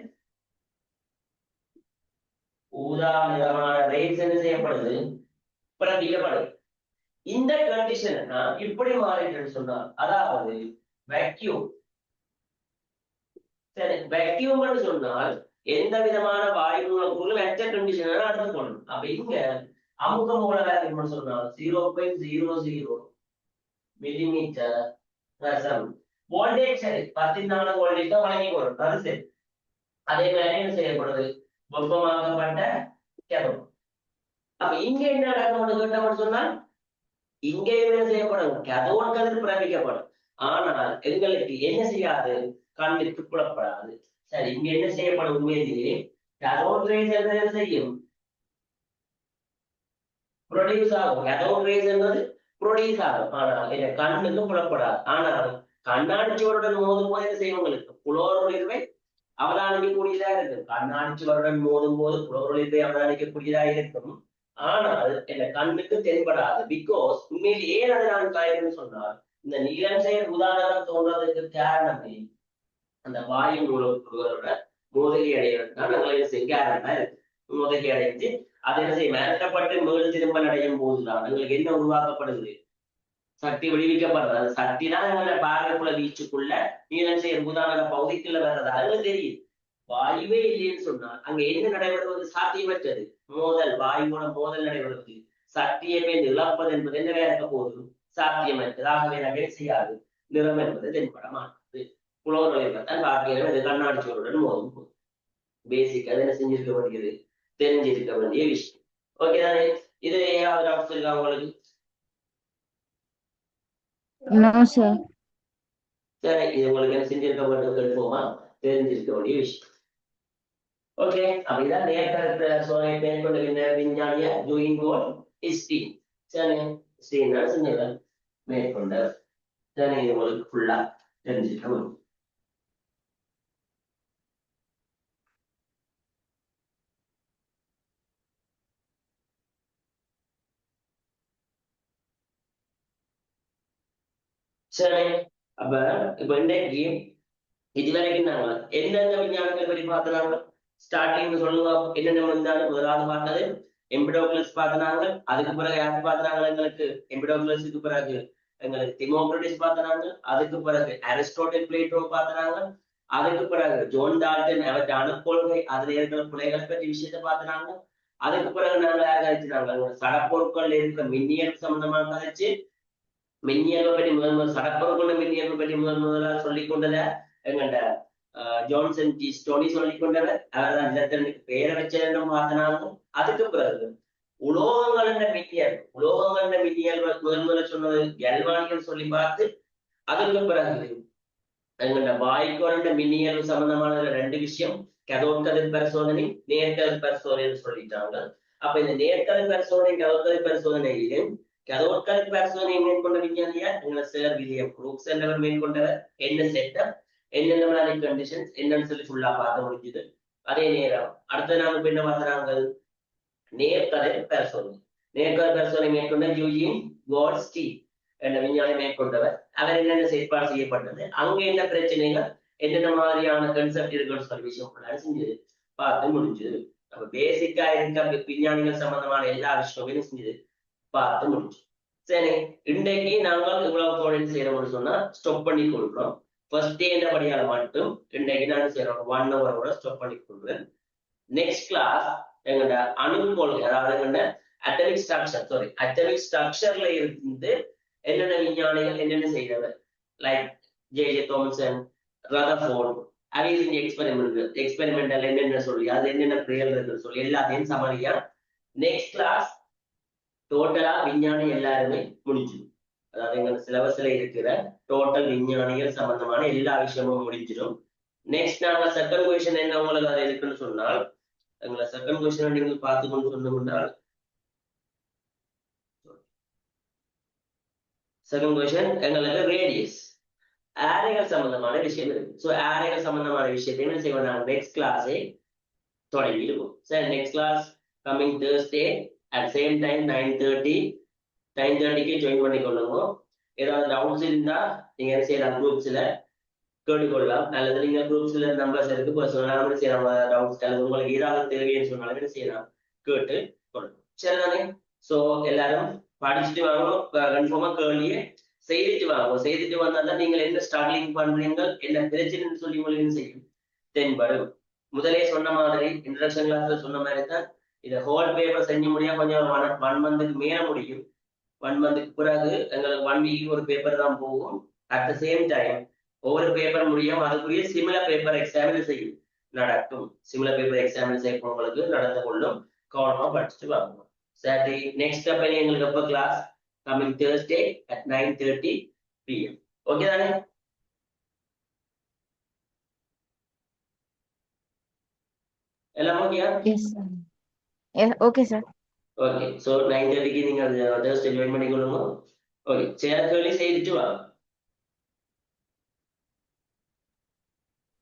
ஊதா நிறமான ரேஸ் என்ன செய்யப்படுது, பிரதிக்கப்படுது. இந்த கண்டிஷன் இப்படி மாறிட்டு சொன்னார். அதாவது வேக்யூம், சரி வேக்யூம்னு சொன்னால் எந்த விதமான வாயு மூலக்கூறு வெற்ற கண்டிஷன் அடுத்து சொல்லணும். அப்ப இங்க அமுக மூலக்கூறு சொன்னால் 0.00 மில்லிமீட்டர் ரசம் வோல்டேஜ், சரி 14 வோல்டேஜ் தான் வழங்கி வரும், அது சரி. அதே மாதிரி என்ன செய்யப்படுது, வெப்பமாக்கப்பட்ட கேதோட். அப்ப இங்க என்ன நடக்கும் கேட்டோம்னு சொன்னா, இங்கே என்ன செய்யப்படும், கேதோட் கதிர் பிறப்பிக்கப்படும். ஆனால் எங்களுக்கு என்ன செய்யாது, கண்ணுக்கு புலப்படாது. சரி, இங்க என்ன செய்யப்படும், உண்மையிலேயே கேதோட் ரேஸ் என்ன செய்யும், ப்ரொடியூஸ் ஆகும். கேதோட் ரேஸ் என்பது ப்ரொடியூஸ் ஆகும், ஆனால் என் கண்ணுக்கு புலப்படாது. ஆனால் கண்ணாடி சுவருடன் மோதும் போது என்ன செய்யும், உங்களுக்கு புலோரொளிர்வை அவதானிக்கக்கூடியதா இருக்கும். கண்ணாடி சுவருடன் மோதும் போது புலோரொளிர்வை அவதானிக்கக்கூடியதா இருக்கும். ஆனால் இந்த கண்ணுக்கு தென்படாது. பிகாஸ் உண்மையில் ஏன் அதை நான் காய்கள்னு சொன்னால், இந்த நீலம் செயல் உதாரணம் தோன்றதுக்கு காரணமே அந்த வாயு மூலக்கூறுகளோட மோதலி அடைவதுதான் நாங்கள் காரணமா இருக்கு. மோதலி அடைஞ்சு அது என்ன செய்ய மேலப்பட்டு மேடு திரும்பல் அடையும் போதுதான் எங்களுக்கு என்ன உருவாக்கப்படுது, சக்தி விடுவிக்கப்படுறது. அந்த சக்தி தான் எங்களை பார்வைக்குள்ள வீச்சுக்குள்ள நீலம் செயல் உதாரண பகுதிக்குள்ள வர்றது. அது தெரியுது. வாயுவே இல்லைன்னு சொன்னா அங்க என்ன நடைபெறுவது, சாத்தியமற்றது. மோதல், வாயுவோட மோதல் நடைபெறுவது, சக்தியை இழப்பது என்பது என்னவே இருக்க போதும் சாத்தியமற்றது. ஆகவே நகை செய்யாது, நிறம் என்பது தென்பட மாட்டது. புலோரொளிர்வைத்தான் பார்க்கிறோம். இது கண்ணாடி சோருடன் மோதும் போது பேசிக் அது என்ன செஞ்சிருக்க வேண்டியது, தெரிஞ்சிருக்க வேண்டிய விஷயம். ஓகே தானே? இது ஏதாவது டவுட்ஸ் இருக்கா உங்களுக்கு?
No, sir.
சரி, இது உங்களுக்கு என்ன செஞ்சிருக்க வேண்டும், கேட்போமா, தெரிஞ்சிருக்க வேண்டிய விஷயம். ஓகே, அப்படிதான் நேர்கருத்து சோதனை மேற்கொள்ளுகின்ற விஞ்ஞானிய ஜூயின் கோல் ஸ்டீன். சரி, ஸ்டீன் செஞ்சது மேற்கொண்ட. சரி, இது உங்களுக்கு ஃபுல்லா தெரிஞ்சுக்க முடியும். சரி, அப்ப இப்ப இன்றைக்கு இதுவரைக்கும் நாங்க எந்தெந்த விஞ்ஞானங்களை பற்றி பார்த்தனாங்க, ஸ்டார்டிங் சொல்லுங்க. என்னென்ன விஞ்ஞானம் முதலாவது பார்த்தது எம்பிடோகுலஸ் பார்த்தனாங்க. அதுக்கு பிறகு யார் பார்த்தனாங்க, எங்களுக்கு எம்பிடோகுலஸுக்கு பிறகு எங்களுக்கு திமோக்ரட்டிஸ் பார்த்தனாங்க. அதுக்கு பிறகு அரிஸ்டோட்டில், பிளேட்டோ பார்த்தனாங்க. அதுக்கு பிறகு ஜோன் டால்டன் அவற்றை அணுக்கொள்கை அதுல இருக்கிற பிள்ளைகளை பற்றி விஷயத்தை பார்த்தனாங்க. அதுக்கு பிறகு நாங்க யார் கழிச்சுனாங்க, சடப்பொருட்கள் இருக்கிற மின்னியல் சம்பந்தமா கழிச்சு, மின்னியல்வை பற்றி முதல் சடப்பொருட்கள் மின்னியல்வை பற்றி முதலாக சொல்லிக் கொண்டத எங்கள்ட ஜான்சன் டி ஸ்டோனி சொல்லிக் கொண்டவர். அவர்தான் இலத்திரனுக்கு பெயரை வச்சதும் பார்த்தனாங்க. அதுக்கு பிறகு உலோகங்கள் மின்னியல், உலோகங்கள் மின்னியல் முதல் சொன்னது கல்வானிகள் சொல்லி பார்த்து, அதுக்கு பிறகு எங்கள்ட வாய்க்கோண்ட மின்னியல் சம்பந்தமான 2 விஷயம், கதோட் கதிர் பரிசோதனை, நேர்கதிர் பரிசோதனை சொல்லிட்டாங்க. அப்ப இந்த நேர்கதிர் பரிசோதனை, கதோட் கதிர் பரிசோதனையிலும் கதோட் கதிர் பரிசோதனை மேற்கொண்ட விஞ்ஞானியா எங்களை சார் வில்லியம் ப்ரூக்ஸ் என்றவர் மேற்கொண்டவர். என்ன செட்டப், என்னென்ன மாதிரி கண்டிஷன்ஸ் என்னன்னு சொல்லி ஃபுல்லா பார்க்க முடிஞ்சுது. அதே நேரம் அடுத்த நாள் என்ன பார்த்தாங்க, நேர்கதிர் பரிசோதனை. நேர்கதிர் பரிசோதனை மேற்கொண்ட யூஜின் கோல்ட்ஸ்டீ என்ற விஞ்ஞானி மேற்கொண்டவர். அவர் என்னென்ன செயற்பாடு செய்யப்பட்டது, அங்க என்ன பிரச்சனைகள், என்னென்ன மாதிரியான கன்செப்ட் இருக்குன்னு சொல்லி விஷயம் செஞ்சது பார்த்து முடிஞ்சது. நம்ம பேசிக்கா இருக்க விஞ்ஞானிகள் சம்பந்தமான எல்லா விஷயமும் செஞ்சது பார்த்து முடிஞ்சு. சரி, இன்றைக்கு நாங்கள் இவ்வளவு தோழன் செய்யறோம்னு சொன்னா ஸ்டாப் பண்ணி கொடுக்குறோம். ஃபர்ஸ்ட் டே என்றபடியால மட்டும் இன்றைக்கு நான் செய்யறோம் 1 ஹவரோட ஸ்டாப் பண்ணி கொடுக்குறேன். நெக்ஸ்ட் கிளாஸ் எங்களோட அணுக்கொள்கை, அதாவது எங்களோட அட்டமிக் ஸ்ட்ரக்சர்ல இருந்து என்னென்ன விஞ்ஞானிகள் என்னென்ன செய்தவர், லைக் ஜே தாம்சன், ரதர்ஃபோர்ட், அவையின் எக்ஸ்பெரிமெண்டல் என்னென்ன சொல்லி அது என்னென்ன பிரேயர்கள் சொல்லி எல்லாத்தையும் சமாளியா நெக்ஸ்ட் கிளாஸ் டோட்டலா விஞ்ஞானி எல்லாருமே முடிஞ்சிடும். அதாவது எங்க சிலபஸ்ல இருக்கிற டோட்டல் விஞ்ஞானிகள் சம்பந்தமான எல்லா விஷயமும் முடிஞ்சிடும். நெக்ஸ்ட் நாங்க செகண்ட் கொஸ்டின் என்ன உங்களுக்கு அது இருக்குன்னு சொன்னால், எங்களை செகண்ட் கொஸ்டின் நீங்கள் பார்த்து கொண்டு சொன்னோம்னால், செகண்ட் கொஸ்டின் எங்களுக்கு ரேடியஸ் ஆரைகள் சம்பந்தமான விஷயம் இருக்கு. ஸோ ஆரைகள் சம்பந்தமான விஷயத்தை என்ன செய்வோம், நாங்கள் நெக்ஸ்ட் கிளாஸை தொடங்கிடுவோம். சரி, next class coming Thursday at same time 9:30க்கு ஜாயின் பண்ணிக்கொள்ளுங்க. ஏதாவது டவுட்ஸ் இருந்தா நீங்க என்ன செய்யலாம், குரூப்ஸ்ல கேட்டுக்கொள்ளலாம் அல்லது நீங்க குரூப்ஸ்ல நம்பர்ஸ் இருக்கு பர்சனலாக செய்யலாம் டவுட்ஸ் அல்லது உங்களுக்கு ஏதாவது தேவைன்னு சொன்னாலும் என்ன செய்யலாம் கேட்டு கொள்ளலாம் சரிதானே ஸோ எல்லாரும் படிச்சுட்டு வாங்க கன்ஃபார்மா கேள்வியே செய்துட்டு வாங்க செய்துட்டு வந்தா தான் நீங்கள் என்ன ஸ்ட்ரகிளிங் பண்றீங்க என்ன பிரச்சனைன்னு சொல்லி உங்களுக்கு செய்யும் தென்படும் முதலே சொன்ன மாதிரி இன்ட்ரடக்ஷன் கிளாஸ்ல சொன்ன மாதிரி தான் இதை ஹோல் பேப்பர் செஞ்சு முடியா கொஞ்சம் 1 மந்த்துக்கு மேல முடியும் 1 மந்த்துக்கு பிறகு எங்களுக்கு 1 வீக் ஒரு பேப்பர் தான் போகும் அட் த சேம் டைம் ஒவ்வொரு பேப்பர் முடியும் அதுக்குரிய சிமிலர் பேப்பர் எக்ஸாமின் செய்யும் நடக்கும் சிமிலர் பேப்பர் எக்ஸாமின் செய்யும் உங்களுக்கு நடந்து கொள்ளும் கவனமா படிச்சுட்டு வாங்க சரி நெக்ஸ்ட் அப்ப எங்களுக்கு எப்ப class coming Thursday at 9:30 PM okay தானே எல்லாம் ஓகேயா
Yes, sir. Yeah, okay, sir.
Okay so 9:30க்கு நீங்க Thursday ஜாயின் பண்ணிக்கொள்ளுங்க ஓகே சரி கேள்வி செய்துட்டு வாங்க